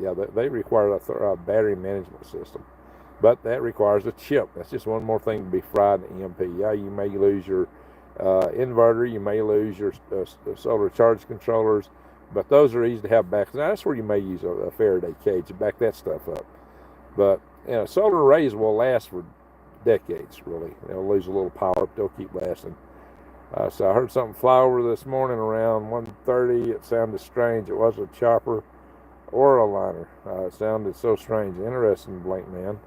yeah, they require a battery management system, but that requires a chip. That's just one more thing to be fried in the EMP. Yeah, you may lose your inverter, you may lose your solar charge controllers, but those are easy to have back. Now that's where you may use a Faraday cage to back that stuff up. But you know, solar arrays will last for decades, really. They'll lose a little power, but they'll keep lasting. So I heard something fly over this morning around 1:30. It sounded strange. It wasn't a chopper or a liner. It sounded so strange. Interesting, Blank Man.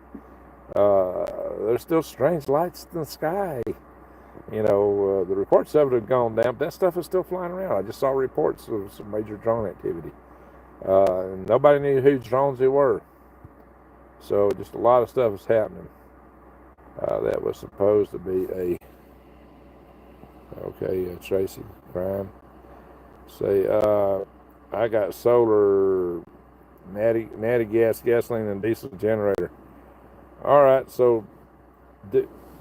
There's still strange lights in the sky. You know, the reports of it have gone down, but that stuff is still flying around. I just saw reports of some major drone activity. And nobody knew whose drones they were. So just a lot of stuff is happening. That was supposed to be Tracy Crime. Say, I got solar, natty gas, gasoline, and diesel generator. All right, so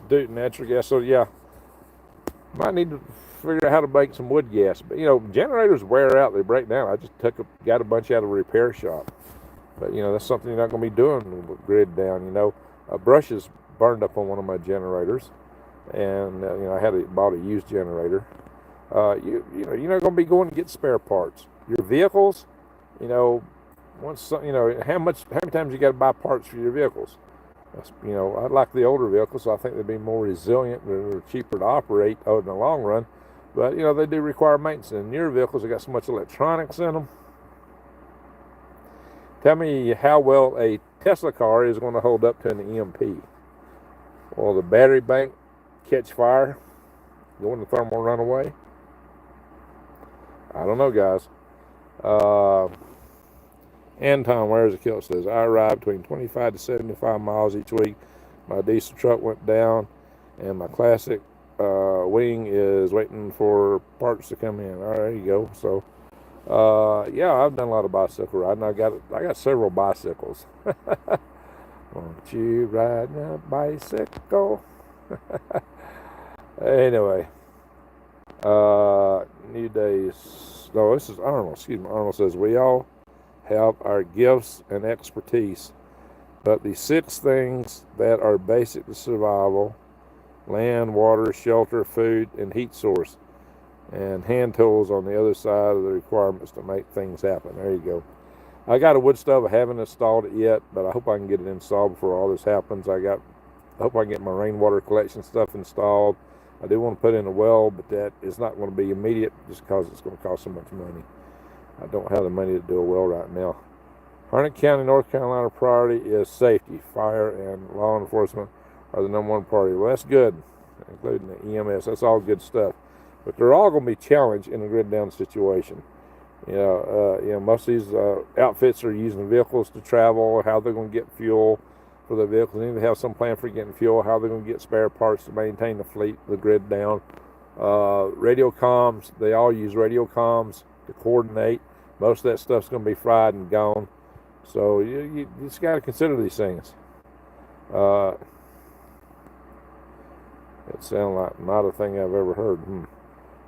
natural gas. So yeah, might need to figure out how to make some wood gas. But you know, generators wear out; they break down. I just got a bunch out of a repair shop. But you know, that's something you're not going to be doing with grid down. You know, brushes burned up on one of my generators, and you know, I bought a used generator. You know, you're not going to be going to get spare parts. Your vehicles, you know, how many times you got to buy parts for your vehicles? You know, I like the older vehicles, so I think they'd be more resilient. They're cheaper to operate in the long run, but you know, they do require maintenance. And your vehicles, they got so much electronics in them. Tell me how well a Tesla car is going to hold up to an EMP. Will the battery bank catch fire, go into thermal runaway? I don't know, guys. Anton Where's the Kilt says, I ride between 25 to 75 miles each week. My diesel truck went down, and my classic wing is waiting for parts to come in. All right, there you go. So, yeah, I've done a lot of bicycle riding. I got several bicycles. Won't you ride a bicycle? Anyway, New Days no, this is Arnold. Excuse me. Arnold says, we all have our gifts and expertise, but the 6 things that are basic to survival: land, water, shelter, food, and heat source, and hand tools on the other side of the requirements to make things happen. There you go. I got a wood stove. I haven't installed it yet, but I hope I can get it installed before all this happens. I hope I can get my rainwater collection stuff installed. I do want to put in a well, but that is not going to be immediate just because it's going to cost so much money. I don't have the money to do a well right now. Hardened County, North Carolina priority is safety. Fire and law enforcement are the #1 priority. Well, that's good, including the EMS. That's all good stuff. But they're all going to be challenged in a grid down situation. Most of these outfits are using vehicles to travel. How they're going to get fuel for the vehicles? They need to have some plan for getting fuel. How they're going to get spare parts to maintain the fleet, the grid down. Radio comms. They all use radio comms to coordinate. Most of that stuff's going to be fried and gone. So you just got to consider these things. It sounds like not a thing I've ever heard.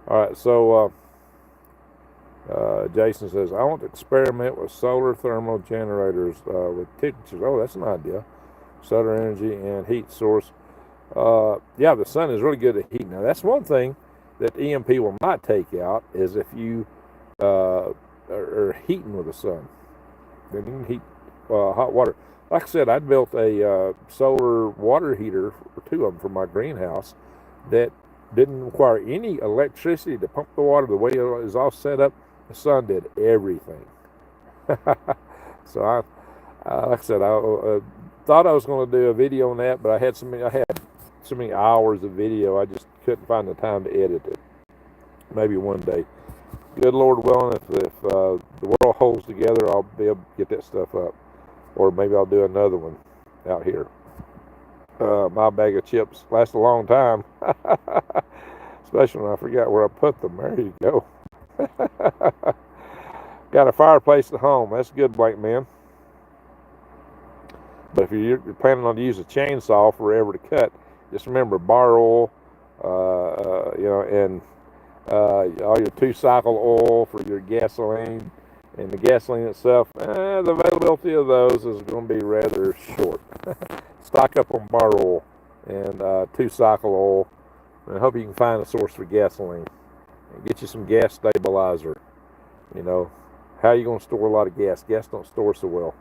All right, so Jason says, I want to experiment with solar thermal generators with temperatures. Oh, that's an idea. Solar energy and heat source. Yeah, the sun is really good at heat. Now, that's one thing that EMP will not take out is if you are heating with the sun. Then you can heat hot water. Like I said, I built a solar water heater, or 2 of them, for my greenhouse that didn't require any electricity to pump the water. The way it was all set up, the sun did everything. So like I said, I thought I was going to do a video on that, but I had so many hours of video, I just couldn't find the time to edit it. Maybe one day. Good Lord willing, if the world holds together, I'll be able to get that stuff up. Or maybe I'll do another one out here. My bag of chips lasts a long time. Especially when I forgot where I put them. There you go. Got a fireplace at home. That's good, Black Man. But if you're planning on to use a chainsaw forever to cut, just remember bar oil, and all your 2-cycle oil for your gasoline, and the gasoline itself. The availability of those is going to be rather short. Stock up on bar oil and 2-cycle oil, and I hope you can find a source for gasoline. And get you some gas stabilizer. How are you going to store a lot of gas? Gas don't store so well.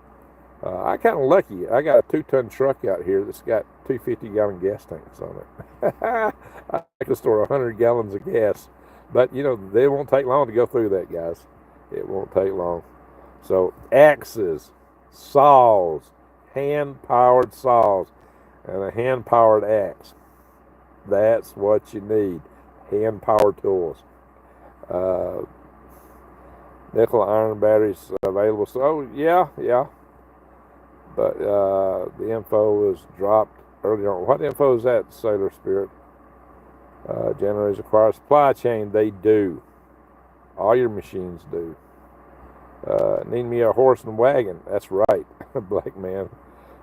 I kind of lucky. I got a 2-ton truck out here that's got 2 50-gallon gas tanks on it. I can store 100 gallons of gas. But, they won't take long to go through that, guys. It won't take long. So, axes, saws, hand-powered saws, and a hand-powered axe. That's what you need. Hand-powered tools. Nickel iron batteries available. So, yeah. But the info was dropped earlier on. What info is that, Sailor Spirit? Generators require supply chain. They do. All your machines do. Need me a horse and wagon. That's right, Black Man.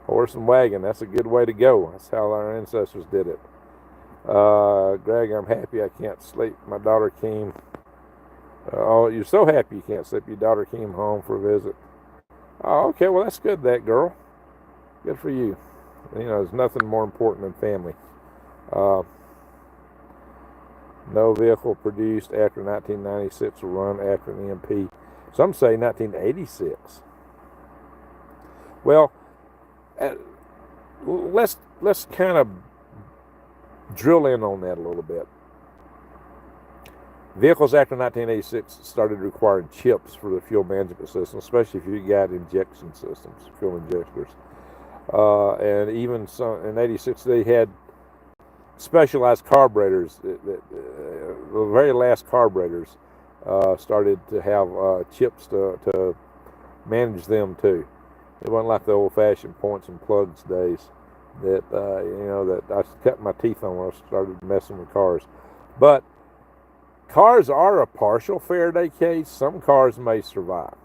Horse and wagon. That's a good way to go. That's how our ancestors did it. Greg, I'm happy I can't sleep. My daughter came. Oh, you're so happy you can't sleep. Your daughter came home for a visit. Oh, okay. Well, that's good, that girl. Good for you. There's nothing more important than family. No vehicle produced after 1996 will run after an EMP. Some say 1986. Well, let's kind of drill in on that a little bit. Vehicles after 1986 started requiring chips for the fuel management system, especially if you got injection systems, fuel injectors. And even some in 86 they had specialized carburetors. The very last carburetors started to have chips to manage them too. It wasn't like the old-fashioned points and plugs days that that I cut my teeth on when I started messing with cars. But cars are a partial Faraday cage. Some cars may survive,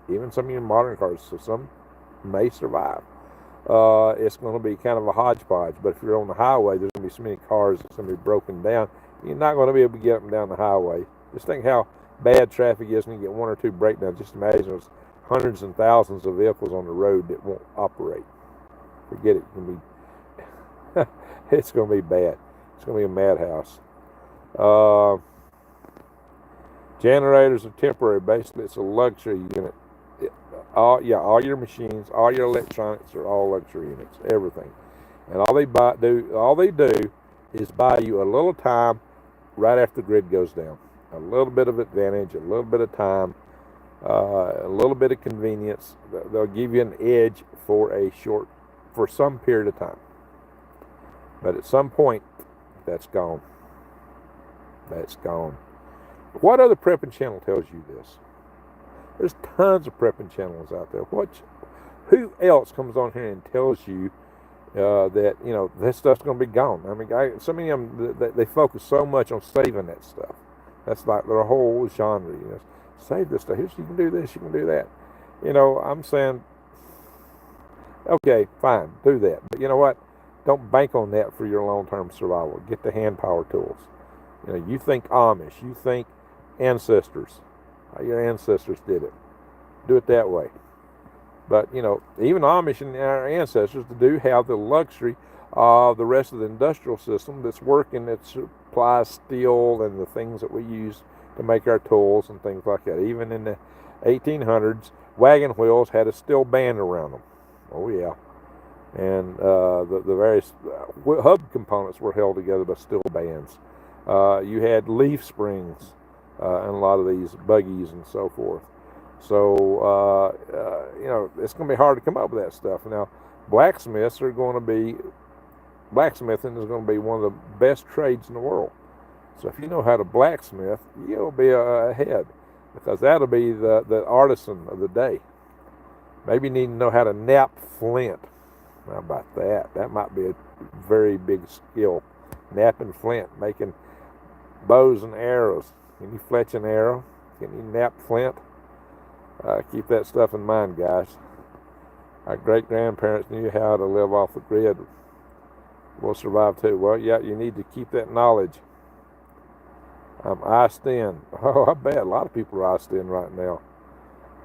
even some of your modern cars. So some may survive. It's going to be kind of a hodgepodge. But if you're on the highway, there's going to be so many cars that's going to be broken down. You're not going to be able to get them down the highway. Just think how bad traffic is when you get one or two breakdowns. Just imagine there's hundreds and thousands of vehicles on the road that won't operate. Forget it. It's going to be bad. It's going to be a madhouse. Generators are temporary. Basically, it's a luxury unit. All your machines, all your electronics are all luxury units. Everything, and all they do is buy you a little time right after the grid goes down. A little bit of advantage, a little bit of time, a little bit of convenience. They'll give you an edge for some period of time. But at some point, that's gone. That's gone. What other prepping channel tells you this? There's tons of prepping channels out there. Who else comes on here and tells you that, this stuff's going to be gone? I mean, so many of them, they focus so much on saving that stuff. That's like their whole genre. Save this stuff. Here's, you can do this, you can do that. I'm saying, okay, fine, do that. But you know what? Don't bank on that for your long-term survival. Get the hand power tools. You think Amish, you think ancestors. How your ancestors did it. Do it that way. But, even Amish and our ancestors do have the luxury of the rest of the industrial system that's working, that supplies steel and the things that we use to make our tools and things like that. Even in the 1800s, wagon wheels had a steel band around them. Oh, yeah. And the various hub components were held together by steel bands. You had leaf springs in a lot of these buggies and so forth. So, it's going to be hard to come up with that stuff. Now, blacksmithing is going to be one of the best trades in the world. So if you know how to blacksmith, you'll be ahead, because that'll be the artisan of the day. Maybe you need to know how to knap flint. How about that? That might be a very big skill. Knapping flint, making bows and arrows. Can you fletch an arrow? Can you knap flint? Keep that stuff in mind, guys. Our great-grandparents knew how to live off the grid. We'll survive too. Well, yeah, you need to keep that knowledge. I'm iced in. Oh, I bet a lot of people are iced in right now.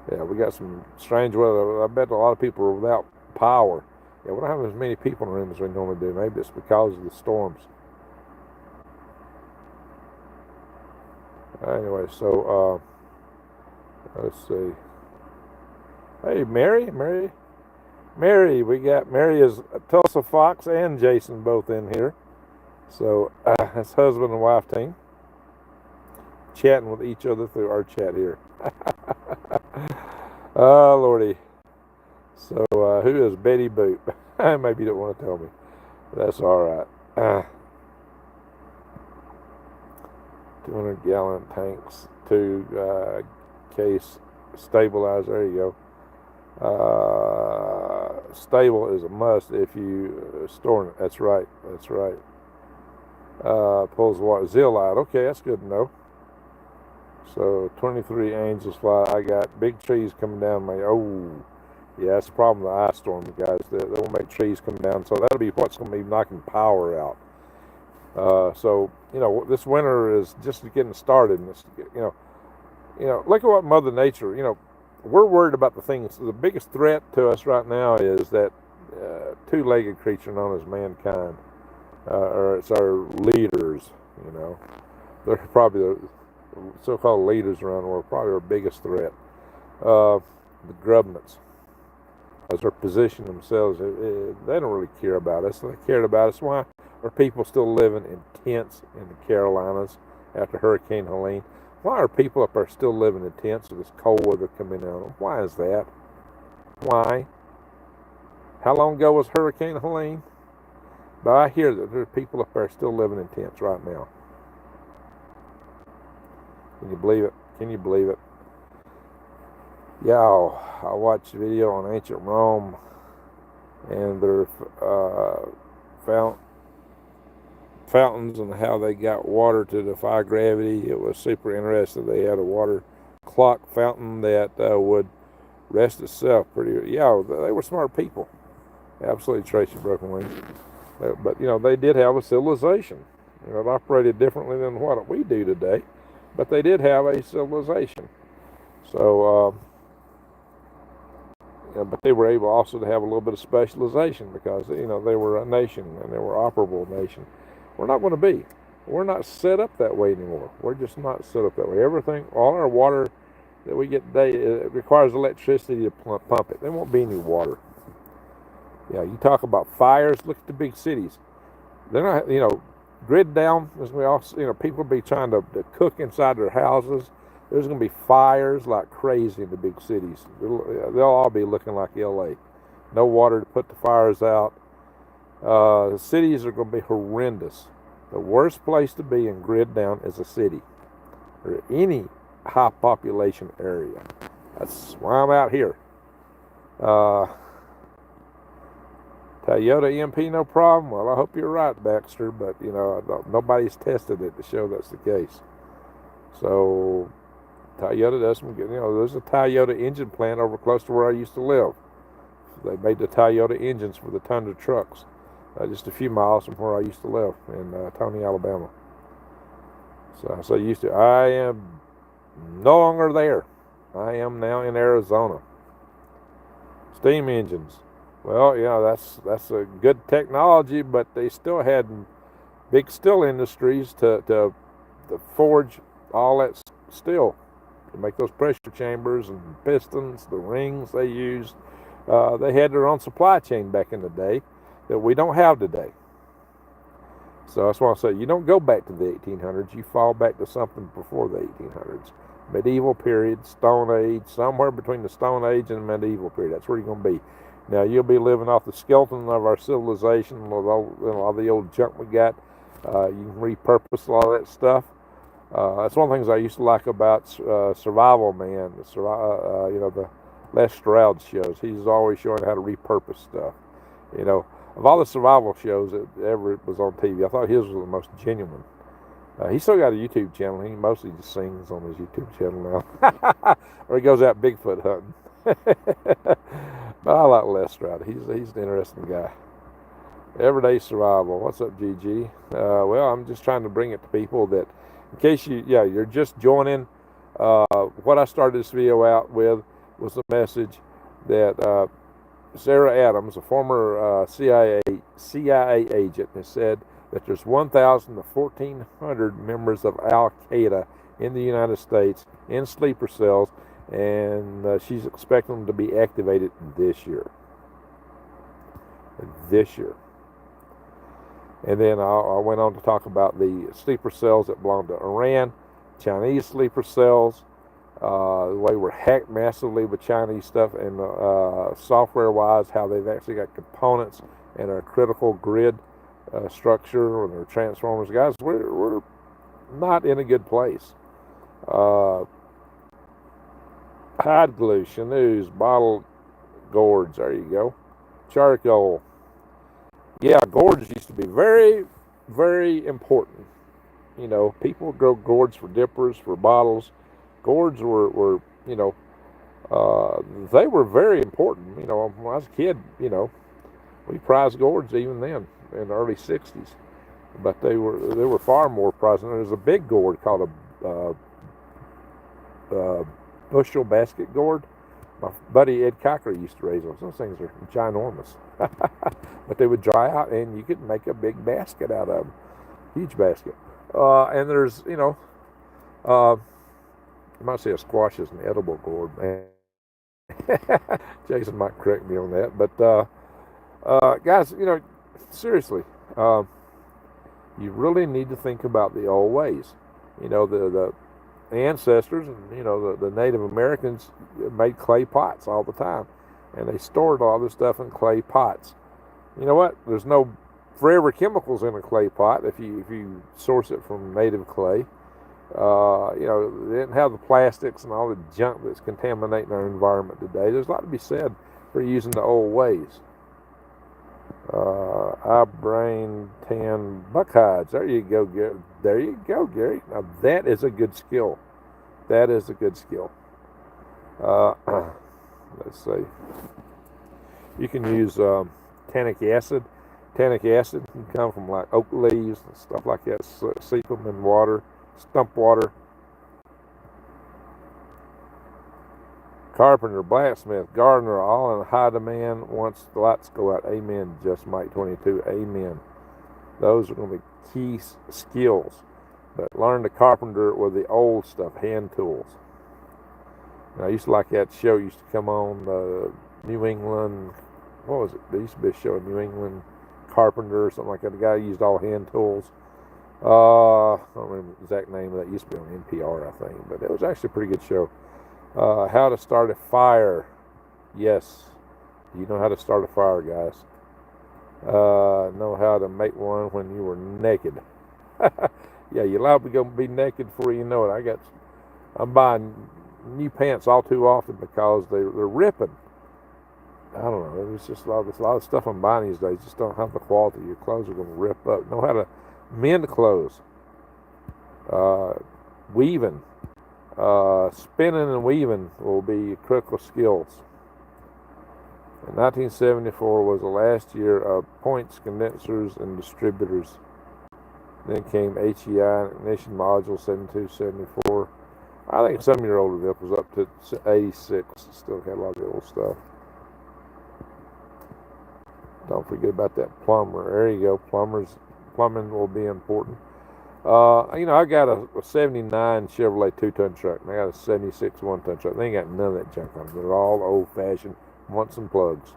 Yeah, we got some strange weather. I bet a lot of people are without power. Yeah, we don't have as many people in the room as we normally do. Maybe it's because of the storms. Anyway, so let's see. Hey, Mary, we got Mary is Tulsa Fox and Jason both in here. So that's husband and wife team chatting with each other through our chat here. Oh, Lordy. So who is Betty Boop? Maybe you don't want to tell me. That's all right. 200-gallon tanks, 2 case stabilizer. There you go. Stable is a must if you store it. That's right. Pulls water. Zeolite. Okay, that's good to know. So 23 angels fly. I got big trees coming down my. Oh, yeah, that's the problem with the ice storm, guys. They will make trees come down. So that'll be what's going to be knocking power out. So this winter is just getting started. And look at what Mother Nature. We're worried about the things. The biggest threat to us right now is that two-legged creature known as mankind, or it's our leaders. They're probably the so-called leaders around the world. Probably our biggest threat. The grubnuts, as they're positioning themselves, they don't really care about us. They cared about us. Why are people still living in tents in the Carolinas after Hurricane Helene? Why are people up there still living in tents with this cold weather coming on them? Why is that? Why? How long ago was Hurricane Helene? But I hear that there are people up there still living in tents right now. Can you believe it? Can you believe it? Yeah, I watched a video on ancient Rome and their fountains and how they got water to defy gravity. It was super interesting. They had a water clock fountain that would rest itself pretty. Yeah, they were smart people. Absolutely, Tracy Broken Wings. But they did have a civilization. It operated differently than what we do today. but they did have a civilization. So, but they were able also to have a little bit of specialization because they were a nation and they were operable nation. We're not going to be. We're not set up that way anymore. We're just not set up that way. Everything, all our water that we get today, it requires electricity to pump it. There won't be any water. Yeah, you talk about fires. Look at the big cities. They're not, grid down. As we also, people be trying to cook inside their houses. There's going to be fires like crazy in the big cities. They'll all be looking like LA. No water to put the fires out. The cities are going to be horrendous. The worst place to be in grid down is a city or any high population area. That's why I'm out here. Toyota MP, no problem. Well, I hope you're right, Baxter, but nobody's tested it to show that's the case. So Toyota doesn't get, there's a Toyota engine plant over close to where I used to live. They made the Toyota engines for the Tundra trucks, just a few miles from where I used to live in Tony, Alabama. So used to. I am no longer there. I am now in Arizona. Steam engines. Well, that's a good technology, but they still had big steel industries to forge all that steel to make those pressure chambers and pistons, the rings they used. They had their own supply chain back in the day that we don't have today. So that's why I say you don't go back to the 1800s. You fall back to something before the 1800s. Medieval period, Stone Age, somewhere between the Stone Age and the medieval period. That's where you're going to be. Now, you'll be living off the skeleton of our civilization, all the old junk we got. You can repurpose a lot of that stuff. That's one of the things I used to like about Survival Man, the Les Stroud shows. He's always showing how to repurpose stuff. Of all the survival shows that ever was on TV, I thought his was the most genuine. He's still got a YouTube channel. He mostly just sings on his YouTube channel now. Or he goes out Bigfoot hunting. But I like Les Stroud. He's an interesting guy. Everyday survival. What's up, GG? Well, I'm just trying to bring it to people that, in case you're just joining, what I started this video out with was a message that Sarah Adams, a former CIA agent, has said that there's 1,000 to 1,400 members of Al Qaeda in the United States in sleeper cells, and she's expecting them to be activated this year. And then I went on to talk about the sleeper cells that belong to Iran, Chinese sleeper cells, the way we're hacked massively with Chinese stuff, and software-wise, how they've actually got components in our critical grid structure or their transformers. Guys, we're not in a good place. Hide glue, chenus, bottle gourds, there you go. Charcoal. Yeah, gourds used to be very, very important. People would grow gourds for dippers, for bottles. Gourds were they were very important. When I was a kid, we prized gourds even then in the early 60s. But they were far more prized. There's a big gourd called a bushel basket gourd. My buddy Ed Cocker used to raise those. Those things are ginormous. But they would dry out, and you could make a big basket out of them. Huge basket. And there's, I might say a squash is an edible gourd, man. Jason might correct me on that. But, guys, seriously, you really need to think about the old ways. The ancestors and, the Native Americans made clay pots all the time. And they stored all this stuff in clay pots. You know what? There's no forever chemicals in a clay pot if you source it from native clay. They didn't have the plastics and all the junk that's contaminating our environment today. There's a lot to be said for using the old ways. Eye-brain tan buck hides. There you go, Gary. There you go, Gary. Now that is a good skill. That is a good skill. Let's see. You can use tannic acid. Tannic acid can come from like oak leaves and stuff like that. Steep them in water, stump water. Carpenter, blacksmith, gardener, all in high demand once the lights go out. Amen, Just Mike 22. Amen. Those are going to be key skills. But learn the carpenter with the old stuff, hand tools. I used to like that show. Used to come on New England. What was it? There used to be a show, New England Carpenter or something like that. The guy used all hand tools. I don't remember the exact name of that. It used to be on NPR, I think. But it was actually a pretty good show. How to start a fire. Yes. You know how to start a fire, guys. Know how to make one when you were naked. Yeah, you're allowed to go be naked before you know it. I'm buying new pants all too often because they're ripping. I don't know. It's just a lot of stuff I'm buying these days just don't have the quality. Your clothes are going to rip up. Know how to mend clothes. Weaving. Spinning and weaving will be critical skills. In 1974 was the last year of points, condensers, and distributors. Then came HEI, ignition module, 72, 74. I think some of your older vehicles up to 86 still had a lot of the old stuff. Don't forget about that plumber. There you go. Plumbing will be important. I got a 79 Chevrolet 2-ton truck, and I got a 76 1-ton truck. They ain't got none of that junk on them. They're all old-fashioned Munson plugs,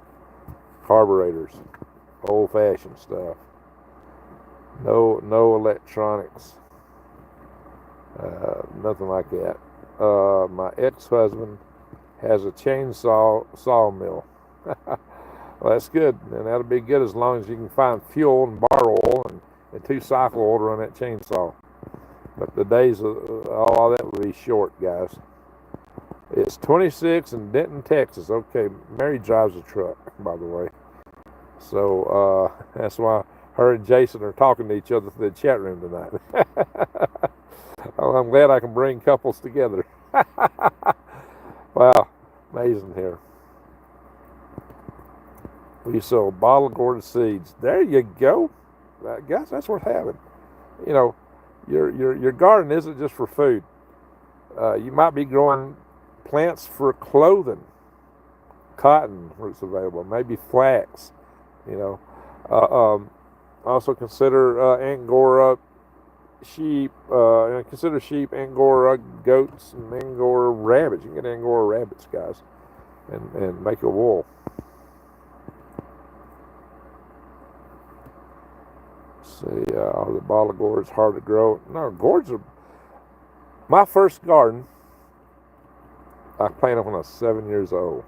carburetors, old-fashioned stuff. No electronics. Nothing like that. My ex-husband has a chainsaw sawmill. Well, that's good, and that'll be good as long as you can find fuel and bar oil and 2 cycle oil to run that chainsaw. But the days of all that will be short, guys. It's 26 in Denton, Texas. Okay, Mary drives a truck, by the way. So that's why her and Jason are talking to each other through the chat room tonight. Well, I'm glad I can bring couples together. Wow, amazing here. We sow bottle gourd seeds. There you go. Guys, that's worth having. You know, your garden isn't just for food. You might be growing plants for clothing. Cotton roots available. Maybe flax. Also consider Angora sheep. Consider sheep, Angora goats, and Angora rabbits. You can get Angora rabbits, guys, and make a wool. See, the bottle of gourd's hard to grow. No, gourds are... My first garden, I planted when I was 7 years old.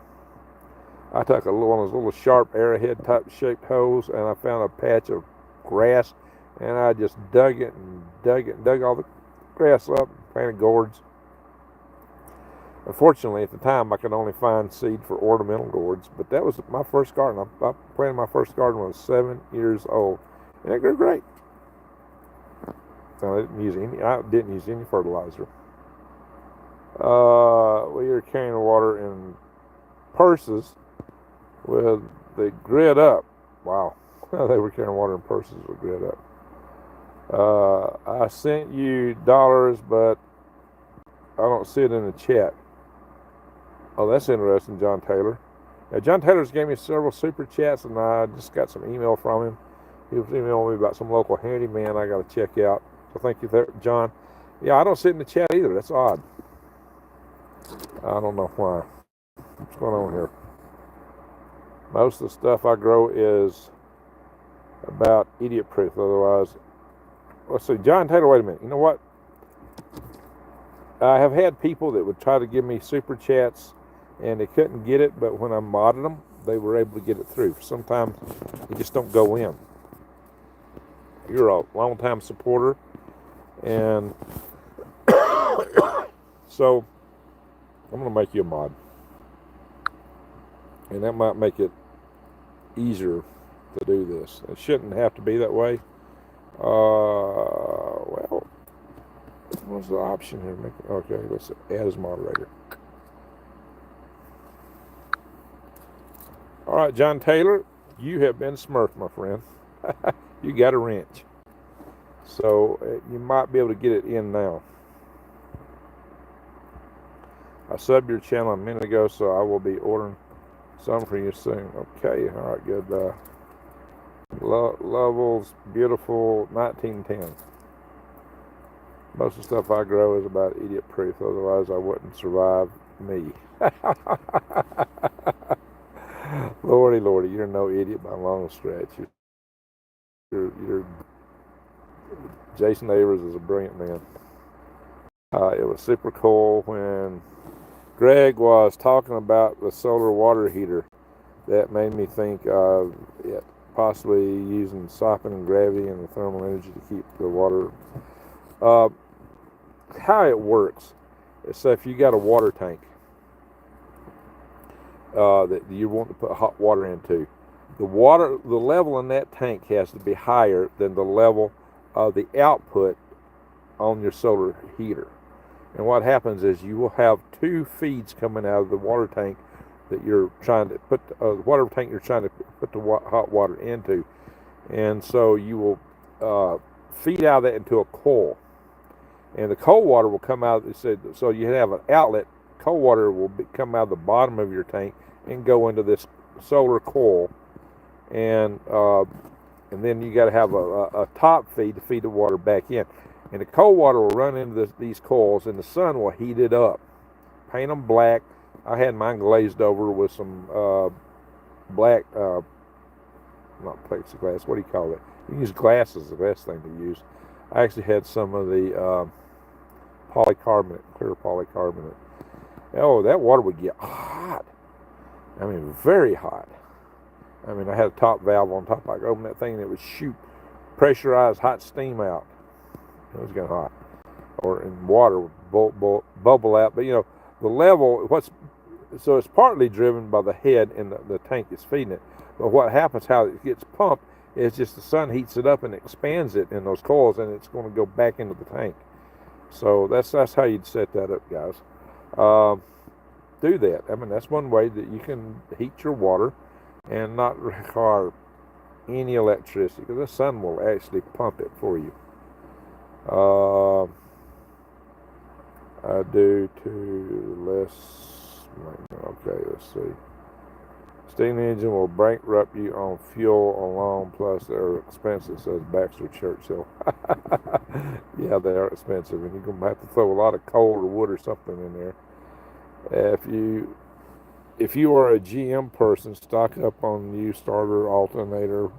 I took one of those little sharp arrowhead type shaped hoes, and I found a patch of grass, and I just dug all the grass up, planted gourds. Unfortunately, at the time, I could only find seed for ornamental gourds, but that was my first garden. I planted my first garden when I was 7 years old. And it grew great. So I didn't use any fertilizer. We are carrying water in purses with the grid up. Wow. They were carrying water in purses with grid up. I sent you dollars, but I don't see it in the chat. Oh, that's interesting, John Taylor. Now, John Taylor's gave me several super chats, and I just got some email from him. He was emailing me about some local handyman I got to check out. So thank you there, John. Yeah, I don't sit in the chat either. That's odd. I don't know why. What's going on here? Most of the stuff I grow is about idiot proof. Otherwise, let's see. John Taylor, wait a minute. You know what? I have had people that would try to give me super chats and they couldn't get it, but when I modded them, they were able to get it through. Sometimes you just don't go in. You're a long-time supporter, and so I'm going to make you a mod, and that might make it easier to do this. It shouldn't have to be that way. Well, what's the option here? Okay, let's add as moderator. All right, John Taylor, you have been smurfed, my friend. You got a wrench. So you might be able to get it in now. I subbed your channel a minute ago, so I will be ordering some for you soon. Okay, all right, good. Levels, beautiful, 1910. Most of the stuff I grow is about idiot proof, otherwise I wouldn't survive me. Lordy, Lordy, you're no idiot by a long stretch. You're Jason Avers is a brilliant man. It was super cool when Greg was talking about the solar water heater. That made me think of it possibly using softening gravity and the thermal energy to keep the water. How it works is, so if you got a water tank that you want to put hot water into, the level in that tank has to be higher than the level of the output on your solar heater. And what happens is you will have two feeds coming out of the water tank that you're trying to put, whatever tank you're trying to put the hot water into. And so you will feed out of that into a coil. And the cold water will come out, so you have an outlet. Cold water will come out of the bottom of your tank and go into this solar coil. And then you got to have a top feed to feed the water back in. And the cold water will run into these coils, and the sun will heat it up. Paint them black. I had mine glazed over with some black, not plexiglass, what do you call it? You can use glass is the best thing to use. I actually had some of the polycarbonate, clear polycarbonate. Oh, that water would get hot. I mean, very hot. I mean, I had a top valve on top. I could open that thing and it would shoot pressurized hot steam out. It was getting hot. Or in water would bubble out. But, you know, the level, so it's partly driven by the head and the tank is feeding it. But what happens, how it gets pumped, is just the sun heats it up and expands it in those coils, and it's going to go back into the tank. So that's how you'd set that up, guys. Do that. I mean, that's one way that you can heat your water and not require any electricity, because the sun will actually pump it for you. I do to less. Okay, let's see. Steam engine will bankrupt you on fuel alone, plus they're expensive, says Baxter Churchill. Yeah, they are expensive, and you're going to have to throw a lot of coal or wood or something in there. If you are a GM person, stock up on new starter, alternator,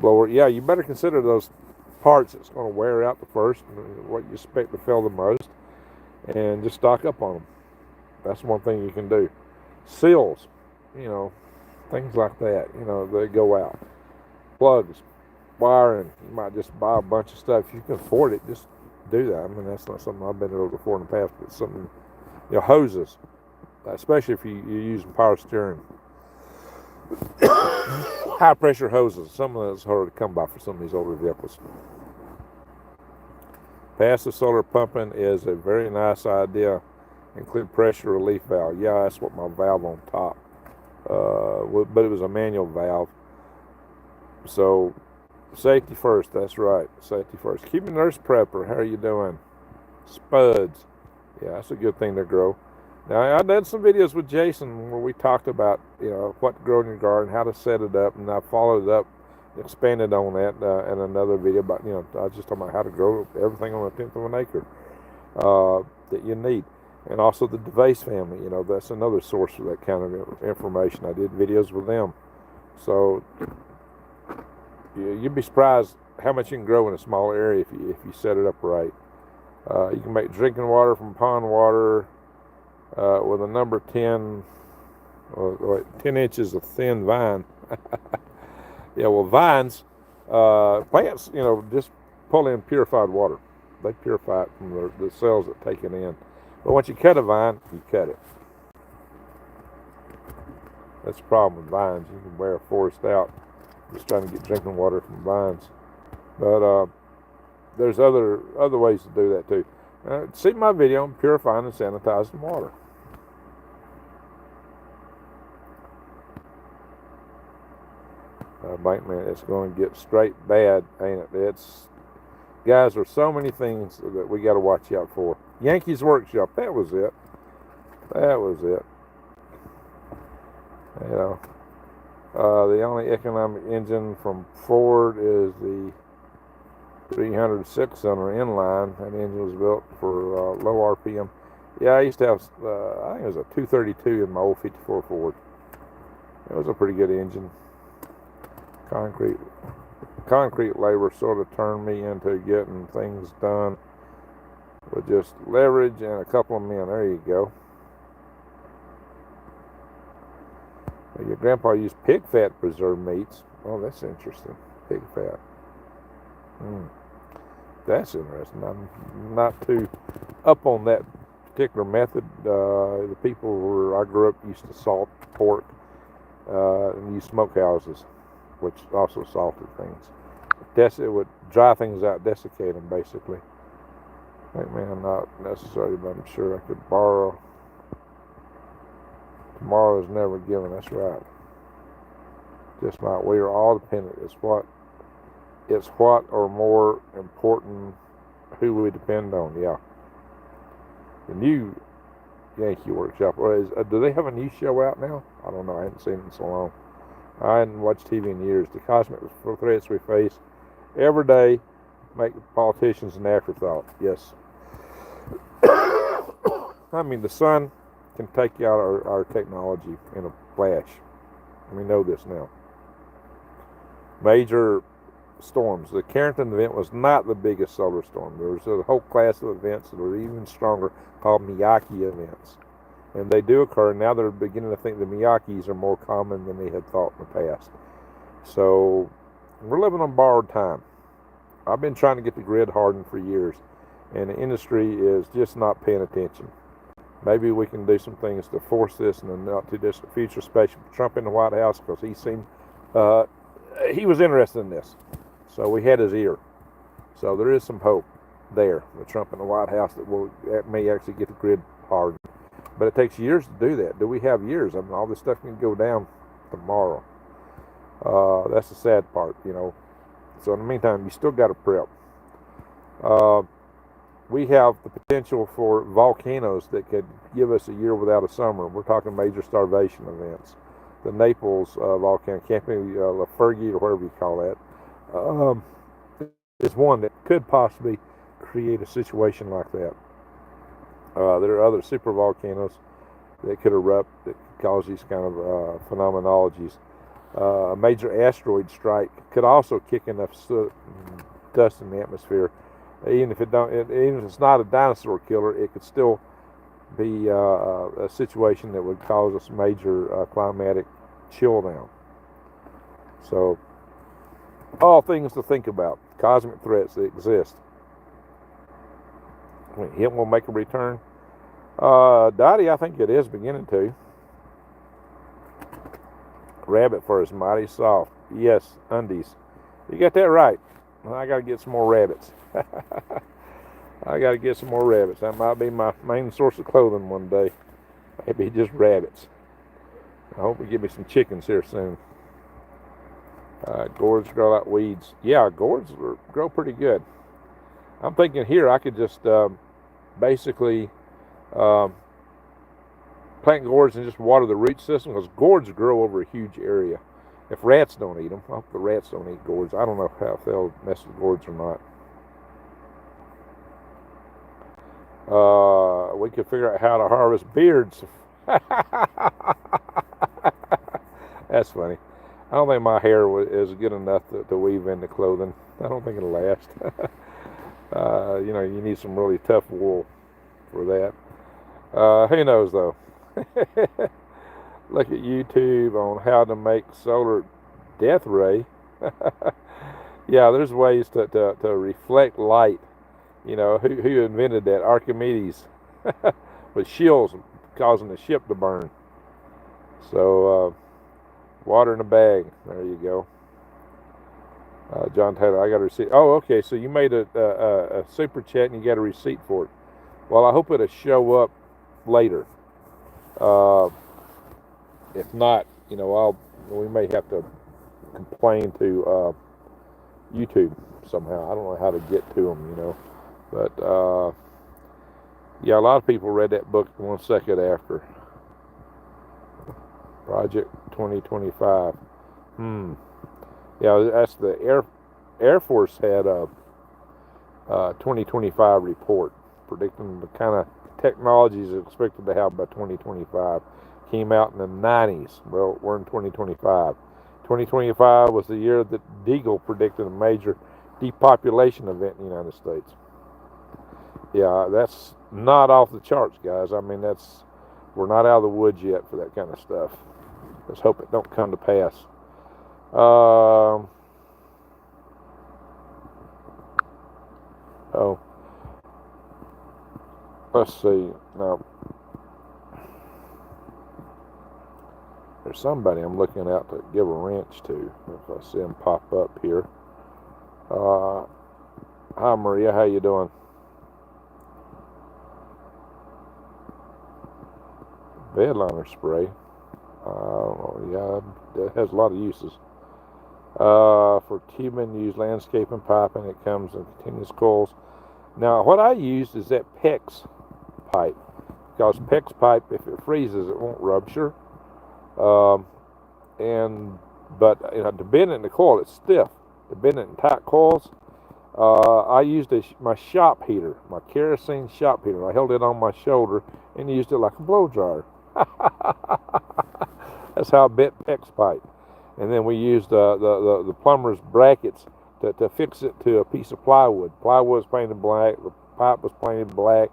blower. Yeah, you better consider those parts that's going to wear out the first, what you expect to fail the most, and just stock up on them. That's one thing you can do. Seals, you know, things like that, you know, they go out. Plugs, wiring, you might just buy a bunch of stuff. If you can afford it, just do that. I mean, that's not something I've been able to afford in the past, but something, you know, hoses, especially if you're using power steering. High pressure hoses, some of that's hard to come by for some of these older vehicles. Passive solar pumping is a very nice idea. Include pressure relief valve. Yeah, that's what my valve on top. But it was a manual valve. So safety first, that's right. Safety first. Keep a nurse prepper. How are you doing? Spuds. Yeah, that's a good thing to grow. Now, I've done some videos with Jason where we talked about, you know, what to grow in your garden, how to set it up, and I followed it up, expanded on that in another video about, you know, I was just talking about how to grow everything on 1/10 of an acre that you need. And also the DeVase family, you know, that's another source for that kind of information. I did videos with them. So you'd be surprised how much you can grow in a small area if you set it up right. You can make drinking water from pond water with a number 10, or 10 inches of thin vine. Yeah, well, vines, plants, you know, just pull in purified water. They purify it from the cells that take it in. But once you cut a vine, you cut it. That's the problem with vines. You can wear a forest out just trying to get drinking water from vines. But there's other ways to do that too. See my video on purifying and sanitizing water. Bankman, it's going to get straight bad, ain't it? Guys, there's so many things that we got to watch out for. Yankees Workshop, that was it. That was it. You know, the only economic engine from Ford is the 306 cylinder inline. That engine was built for low RPM. Yeah, I used to have, I think it was a 232 in my old 54 Ford. It was a pretty good engine. Concrete labor sort of turned me into getting things done with just leverage and a couple of men. There you go. Your grandpa used pig fat to preserve meats. Oh, that's interesting. Pig fat. That's interesting. I'm not too up on that particular method. The people where I grew up used to salt pork and use smokehouses, which also salted things. It would dry things out, desiccate them basically. Man, not necessarily, but I'm sure I could borrow. Tomorrow is never given. That's right. Just like we are all dependent. It's what or more important who we depend on. Yeah. The new Yankee Workshop. Do they have a new show out now? I don't know. I haven't seen it in so long. I hadn't watched TV in years. The cosmic threats we face every day make politicians an afterthought. Yes. I mean, the sun can take out our technology in a flash. We know this now. Major storms. The Carrington event was not the biggest solar storm. There was a whole class of events that are even stronger called Miyake events. And they do occur. Now they're beginning to think the Miyakes are more common than they had thought in the past. So we're living on borrowed time. I've been trying to get the grid hardened for years, and the industry is just not paying attention. Maybe we can do some things to force this in the not too distant future, especially with Trump in the White House, because he was interested in this. So we had his ear. So there is some hope there with Trump in the White House that may actually get the grid hardened. But it takes years to do that. Do we have years? I mean, all this stuff can go down tomorrow. That's the sad part, you know. So in the meantime, you still got to prep. We have the potential for volcanoes that could give us a year without a summer. We're talking major starvation events. The Naples volcano, Camping Lafergie, or whatever you call that, is one that could possibly create a situation like that. There are other super volcanoes that could erupt that could cause these kind of phenomenologies. A major asteroid strike could also kick enough soot and dust in the atmosphere. Even if it's not a dinosaur killer, it could still be a situation that would cause us major climatic chill down. So, all things to think about. Cosmic threats that exist. When him will make a return. Dottie, I think it is beginning to. Rabbit fur is mighty soft. Yes, undies. You got that right. I got to get some more rabbits. I got to get some more rabbits. That might be my main source of clothing one day. Maybe just rabbits. I hope we get me some chickens here soon. Gourds grow like weeds. Yeah, gourds grow pretty good. I'm thinking here I could just basically plant gourds and just water the root system, because gourds grow over a huge area. If rats don't eat them, I hope the rats don't eat gourds. I don't know if they'll mess with gourds or not. We could figure out how to harvest beards. That's funny. I don't think my hair is good enough to weave into clothing. I don't think it'll last. You need some really tough wool for that. Who knows, though? Look at YouTube on how to make solar death ray. Yeah, there's ways to reflect light. You know, who invented that? Archimedes. With shields causing the ship to burn. So, water in a bag. There you go. John Taylor, I got a receipt. Oh, okay, so you made a super chat and you got a receipt for it. Well, I hope it'll show up later. If not, we may have to complain to YouTube somehow. I don't know how to get to them, but Yeah, a lot of people read that book 1 second after. Project 2025. Yeah, that's the Air Force had a 2025 report predicting the kind of technologies expected to have by 2025. Came out in the 90s. Well, we're in 2025. 2025 was the year that Deagle predicted a major depopulation event in the United States. Yeah, that's not off the charts, guys. I mean, we're not out of the woods yet for that kind of stuff. Let's hope it don't come to pass. Oh, let's see. Now, there's somebody I'm looking out to give a wrench to. If I see him pop up here. Hi, Maria. How you doing? Bedliner spray. Yeah, that has a lot of uses. For tubing, use landscaping piping. It comes in continuous coils. Now, what I used is that PEX pipe. Because PEX pipe, if it freezes, it won't rupture. But to bend it in the coil, it's stiff. To bend it in tight coils, I used my shop heater, my kerosene shop heater. I held it on my shoulder and used it like a blow dryer. That's how I bent PEX pipe. And then we used the plumber's brackets to fix it to a piece of plywood. Plywood was painted black, the pipe was painted black,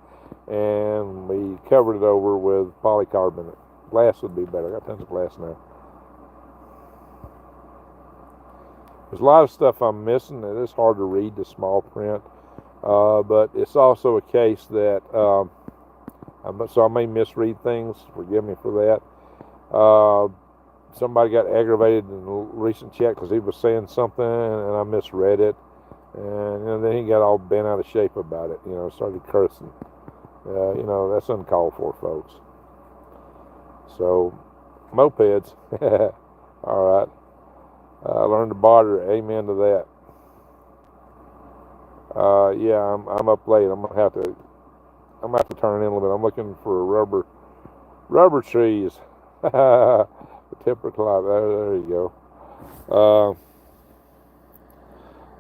and we covered it over with polycarbonate. Glass would be better. I got tons of glass now. There's a lot of stuff I'm missing. It is hard to read the small print, but it's also a case that so I may misread things. Forgive me for that. Somebody got aggravated in a recent chat because he was saying something and I misread it, and then he got all bent out of shape about it. Started cursing. That's uncalled for, folks. So, mopeds. All right. Learn to barter. Amen to that. Yeah, I'm up late. I'm gonna have to turn in a little bit. I'm looking for rubber trees. The temper clock. There you go.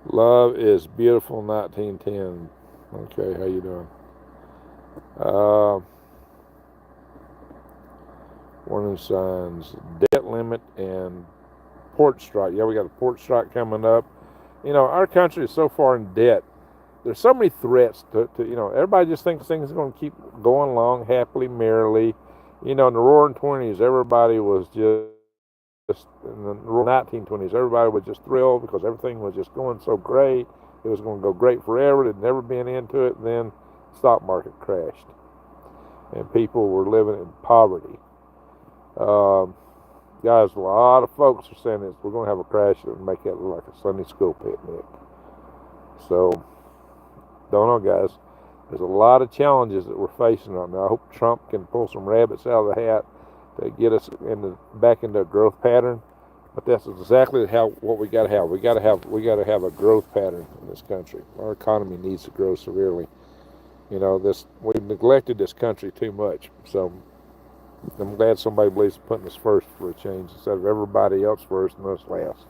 Love is beautiful. 1910. Okay, how you doing? Warning signs: debt limit and port strike. Yeah, we got a port strike coming up. Our country is so far in debt. There's so many threats to everybody just thinks things are going to keep going along happily, merrily. In the roaring 20s, everybody was just in the 1920s, everybody was just thrilled because everything was just going so great. It was going to go great forever. There'd never been into it. And then the stock market crashed. And people were living in poverty. Guys, a lot of folks are saying that we're going to have a crash and make it look like a Sunday school picnic. So, don't know, guys. There's a lot of challenges that we're facing right now. I hope Trump can pull some rabbits out of the hat to get us back into a growth pattern. But that's exactly what we got to have. We got to have a growth pattern in this country. Our economy needs to grow severely. We've neglected this country too much. So I'm glad somebody believes in putting us first for a change instead of everybody else first and us last.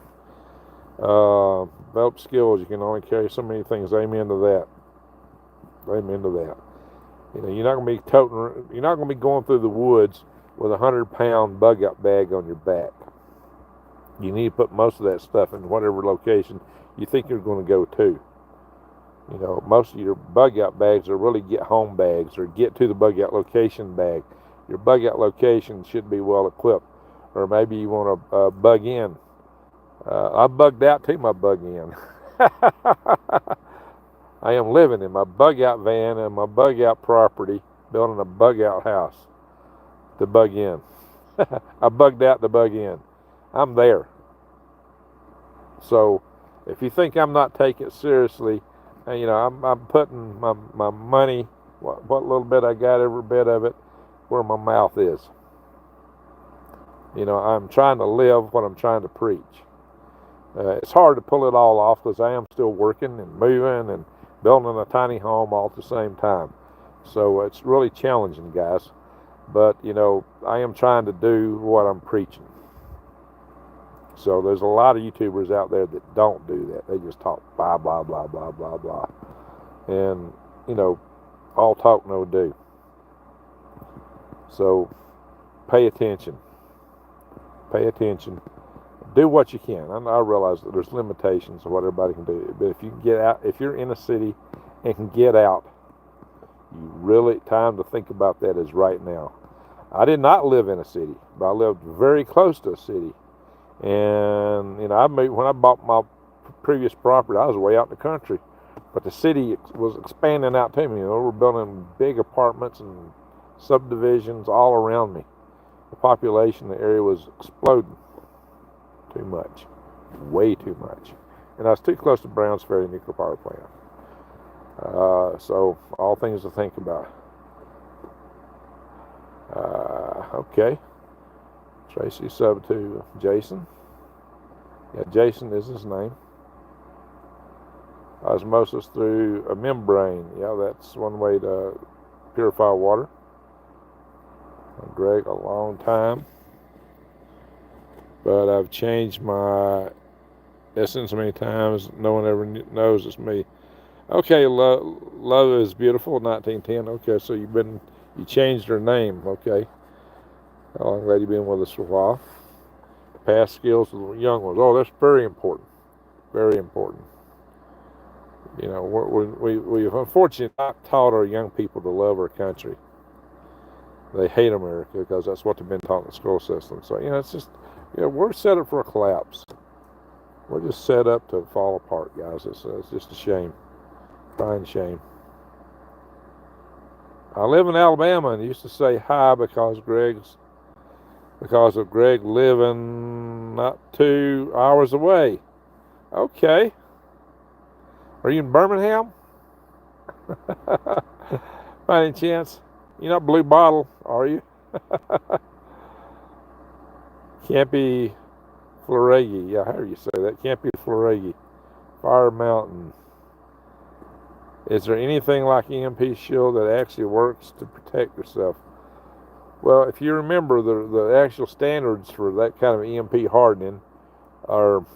Develop skills. You can only carry so many things. Amen to that. Amen to that. You're not going to be going through the woods with a 100-pound bug-out bag on your back. You need to put most of that stuff in whatever location you think you're going to go to. Most of your bug-out bags are really get-home bags or get-to-the-bug-out location bag. Your bug-out location should be well-equipped. Or maybe you want to bug in. I bugged out to my bug in. I am living in my bug-out van and my bug-out property, building a bug-out house to bug in. I bugged out to bug in. I'm there. So if you think I'm not taking it seriously, I'm putting my money, what little bit I got, every bit of it, where my mouth is. I'm trying to live what I'm trying to preach. It's hard to pull it all off because I am still working and moving and building a tiny home all at the same time. So it's really challenging, guys. But, I am trying to do what I'm preaching. So there's a lot of YouTubers out there that don't do that. They just talk blah, blah, blah, blah, blah, blah. And, all talk, no do. So pay attention. Pay attention. Do what you can. I realize that there's limitations of what everybody can do. But if you can get out, if you're in a city and can get out, time to think about that is right now. I did not live in a city, but I lived very close to a city. And, when I bought my previous property, I was way out in the country. But the city was expanding out to me. We're building big apartments and subdivisions all around me. The population in the area was exploding. Too much. Way too much. And I was too close to Browns Ferry nuclear power plant. So, all things to think about. Okay. Tracy sub to Jason. Yeah, Jason is his name. Osmosis through a membrane. Yeah, that's one way to purify water. Greg, a long time. But I've changed my essence many times. No one ever knows it's me. Okay, love is beautiful. 1910. Okay, so you changed your name. Okay. Well, I'm glad you've been with us for a while. Past skills of the young ones. Oh, that's very important. Very important. We've unfortunately not taught our young people to love our country. They hate America because that's what they've been taught in the school system. So, it's just, we're set up for a collapse. We're just set up to fall apart, guys. It's just a shame. Crying shame. I live in Alabama and used to say hi because of Greg living not 2 hours away. Okay. Are you in Birmingham? By any chance? You're not Blue Bottle, are you? Campy Floregi. Yeah, how do you say that? Campy Floregi. Fire Mountain. Is there anything like EMP shield that actually works to protect yourself? Well, if you remember, the actual standards for that kind of EMP hardening are,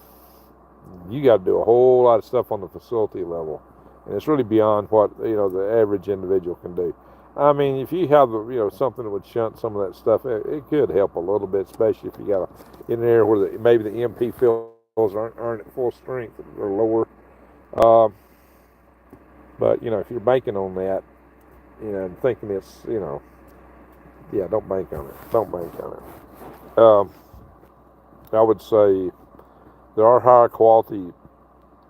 you got to do a whole lot of stuff on the facility level. And it's really beyond what, the average individual can do. I mean, if you have, something that would shunt some of that stuff, it could help a little bit, especially if you got in there where maybe the EMP fields aren't at full strength or lower. But, if you're banking on that, and thinking it's, don't bank on it. Don't bank on it. I would say there are higher quality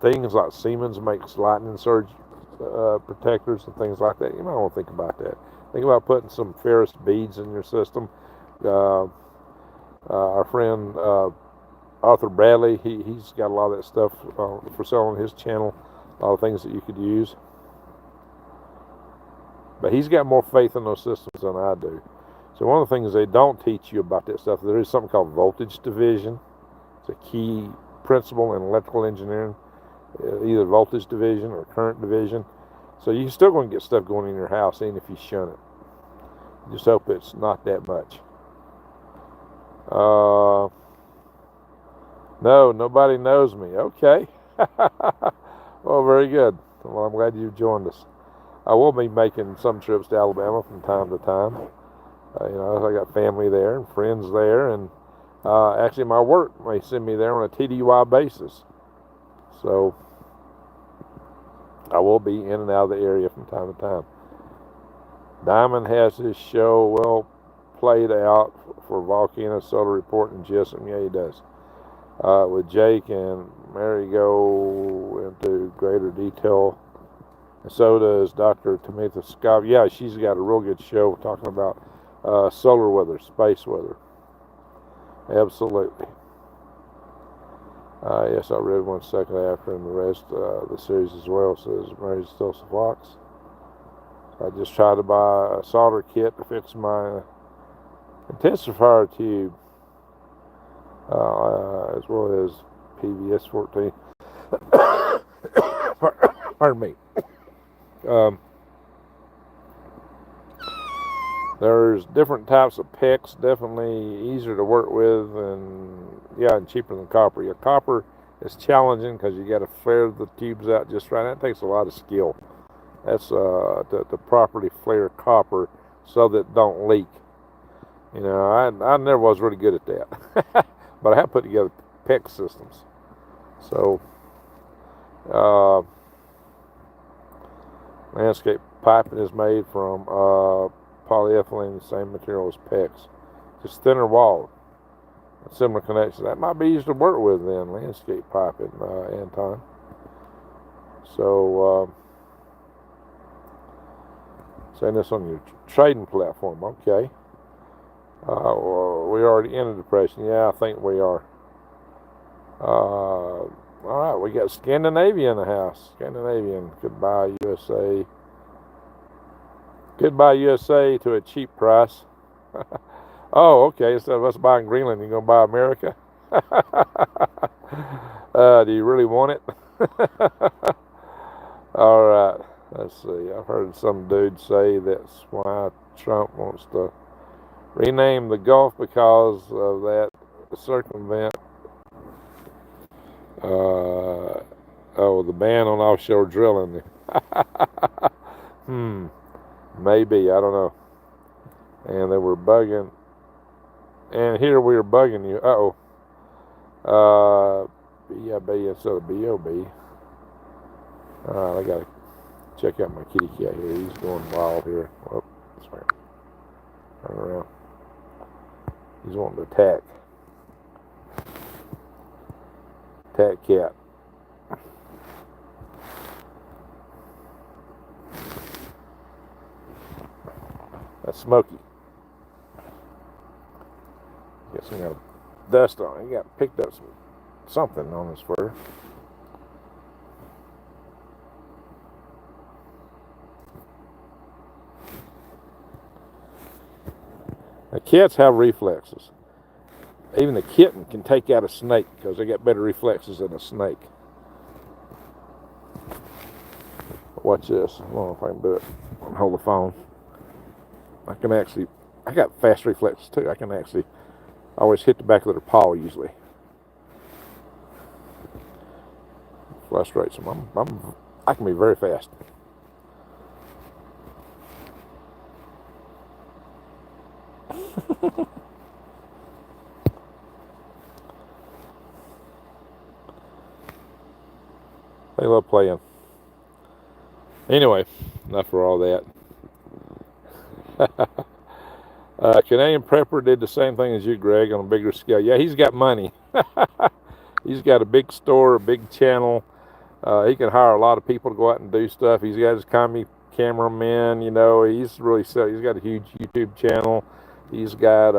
things like Siemens makes lightning surge protectors and things like that. You might want to think about that. Think about putting some ferrous beads in your system. Our friend Arthur Bradley, he's got a lot of that stuff for sale on his channel. A lot of things that you could use. But he's got more faith in those systems than I do. So one of the things they don't teach you about that stuff, there is something called voltage division. It's a key principle in electrical engineering, either voltage division or current division. So you're still going to get stuff going in your house, even if you shun it. Just hope it's not that much. No, nobody knows me. Okay. Well, very good. Well, I'm glad you joined us. I will be making some trips to Alabama from time to time. I got family there and friends there, and actually my work may send me there on a TDY basis. So I will be in and out of the area from time to time. Diamond has his show well played out for Volcano Solar Report and GSM. Yeah, he does. With Jake and Mary go into greater detail. And so does Dr. Tamitha Scott. Yeah, she's got a real good show talking about solar weather, space weather. Absolutely. Yes, I read 1 second after, and the rest of the series as well, says Mary Stolza Fox. I just tried to buy a solder kit to fix my intensifier tube, as well as PVS 14. Pardon me. There's different types of PEX, definitely easier to work with, and cheaper than copper. Yeah, copper is challenging because you got to flare the tubes out just right. That takes a lot of skill. That's to properly flare copper so that it don't leak. You know, I never was really good at that, but I have put together PEX systems. So, landscape piping is made from polyethylene, the same material as PEX, just thinner wall, similar connections. That might be easier to work with than landscape piping, Anton. So, saying this on your trading platform, okay. We already in a depression. Yeah, I think we are. All right, we got Scandinavia in the house. Scandinavian, goodbye USA. Goodbye USA to a cheap price. Oh, okay. Instead of us buying Greenland, you're gonna buy America. Do you really want it? All right. Let's see. I've heard some dude say that's why Trump wants to rename the Gulf because of that circumvent. The ban on offshore drilling. Maybe, I don't know. And they were bugging. And here we were bugging you. B-I-B instead of B-O-B. Alright, I gotta check out my kitty cat here. He's going wild here. Oh, sorry. Turn around. He's wanting to attack. Attack cat. That's Smokey. Got some kind of dust on it. He got picked up something on his fur. Now, cats have reflexes. Even the kitten can take out a snake because they got better reflexes than a snake. Watch this. I don't know if I can do it. Hold the phone. I got fast reflexes too. I can actually always hit the back of their paw usually. Frustrates them. I can be very fast. They love playing. Anyway, enough for all that. Canadian Prepper did the same thing as you, Greg, on a bigger scale. Yeah, he's got money. He's got a big store, a big channel. He can hire a lot of people to go out and do stuff. He's got his cameramen, you know. He's got a huge YouTube channel. He's got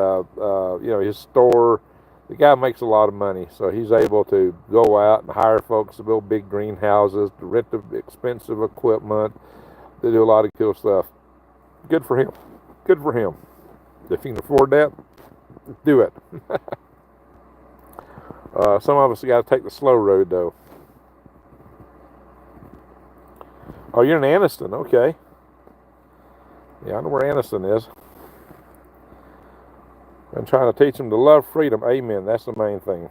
his store. The guy makes a lot of money, so he's able to go out and hire folks to build big greenhouses, to rent the expensive equipment, to do a lot of cool stuff. Good for him. Good for him. If you can afford that, do it. Some of us got to take the slow road, though. Oh, you're in Anniston, okay. Yeah, I know where Anniston is. I'm trying to teach them to love freedom. Amen. That's the main thing.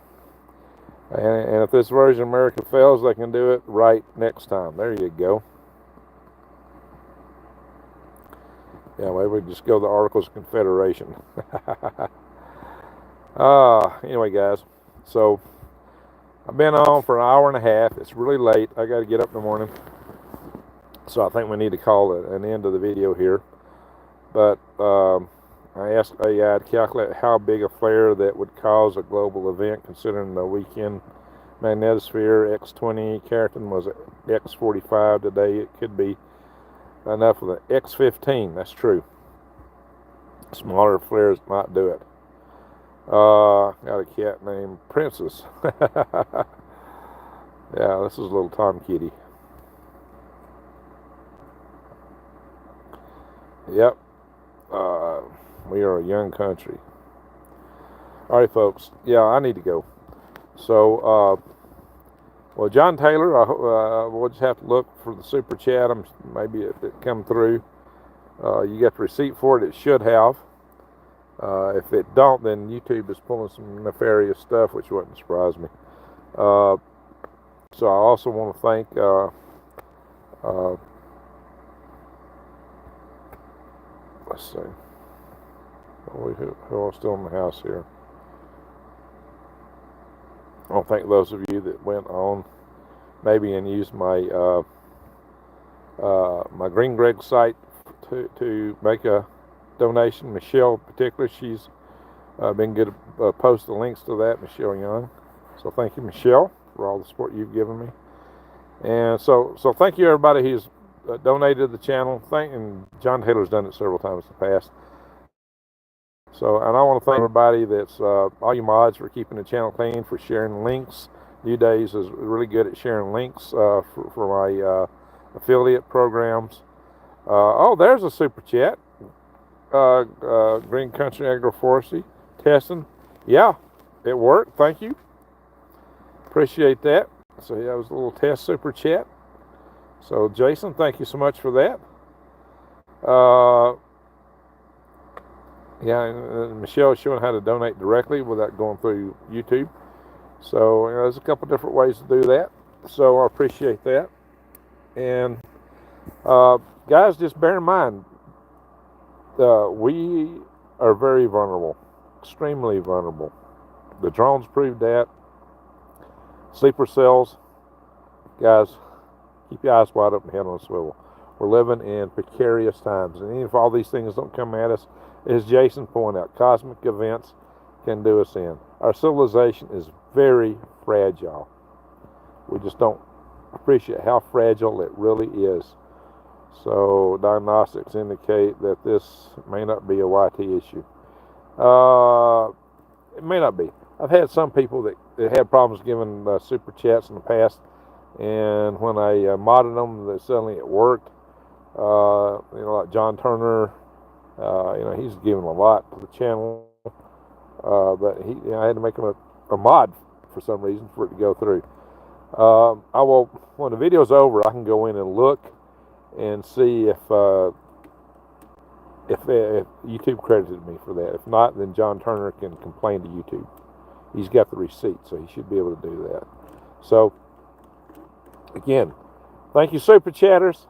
And if this version of America fails, they can do it right next time. There you go. Yeah, maybe we just go to the Articles of Confederation. Anyway, guys. So, I've been on for an hour and a half. It's really late. I got to get up in the morning. So I think we need to call it an end of the video here. But I asked AI to calculate how big a flare that would cause a global event, considering the weekend magnetosphere X20 keratin was X45 today. It could be enough with an X15. That's true. Smaller flares might do it. Got a cat named Princess. Yeah, this is a little Tom Kitty. Yep. We are a young country. All right, folks. Yeah, I need to go. So, John Taylor, we'll just have to look for the super chat. Maybe it come through. You got the receipt for it. It should have. If it don't, then YouTube is pulling some nefarious stuff, which wouldn't surprise me. So I also want to thank let's see, who are still in the house here. I want to thank those of you that went on maybe and used my my Green Greg site to make a donation. Michelle, particularly, she's been good to post the links to that. Michelle Young. So thank you, Michelle, for all the support you've given me. And so thank you everybody who's donated to the channel. And John Taylor's done it several times in the past. So, and I want to thank everybody that's all you mods for keeping the channel clean, for sharing links. New Days is really good at sharing links for my affiliate programs. Oh, there's a super chat. Green Country Agroforestry testing. Yeah, it worked. Thank you. Appreciate that. So yeah, it was a little test super chat. So Jason, thank you so much for that. Yeah, and Michelle is showing how to donate directly without going through YouTube. So there's a couple different ways to do that. So I appreciate that. And guys, just bear in mind, we are very vulnerable, extremely vulnerable. The drones proved that. Sleeper cells, guys, keep your eyes wide open, head on a swivel. We're living in precarious times, and even if all these things don't come at us, as Jason pointed out, cosmic events can do us in. Our civilization is very fragile. We just don't appreciate how fragile it really is. So diagnostics indicate that this may not be a YT issue. It may not be. I've had some people that had problems giving super chats in the past, and when I modded them, suddenly it worked. Like John Turner, he's given a lot to the channel, but I had to make him a mod for some reason for it to go through. I will, when the video's over, I can go in and look and see if YouTube credited me for that. If not, then John Turner can complain to YouTube. He's got the receipt, so he should be able to do that. So, again, thank you, Super Chatters.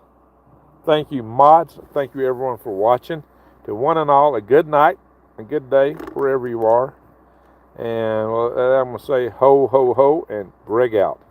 Thank you, mods. Thank you, everyone, for watching. To one and all, a good night, a good day, wherever you are. And I'm going to say ho, ho, ho, and Greg out.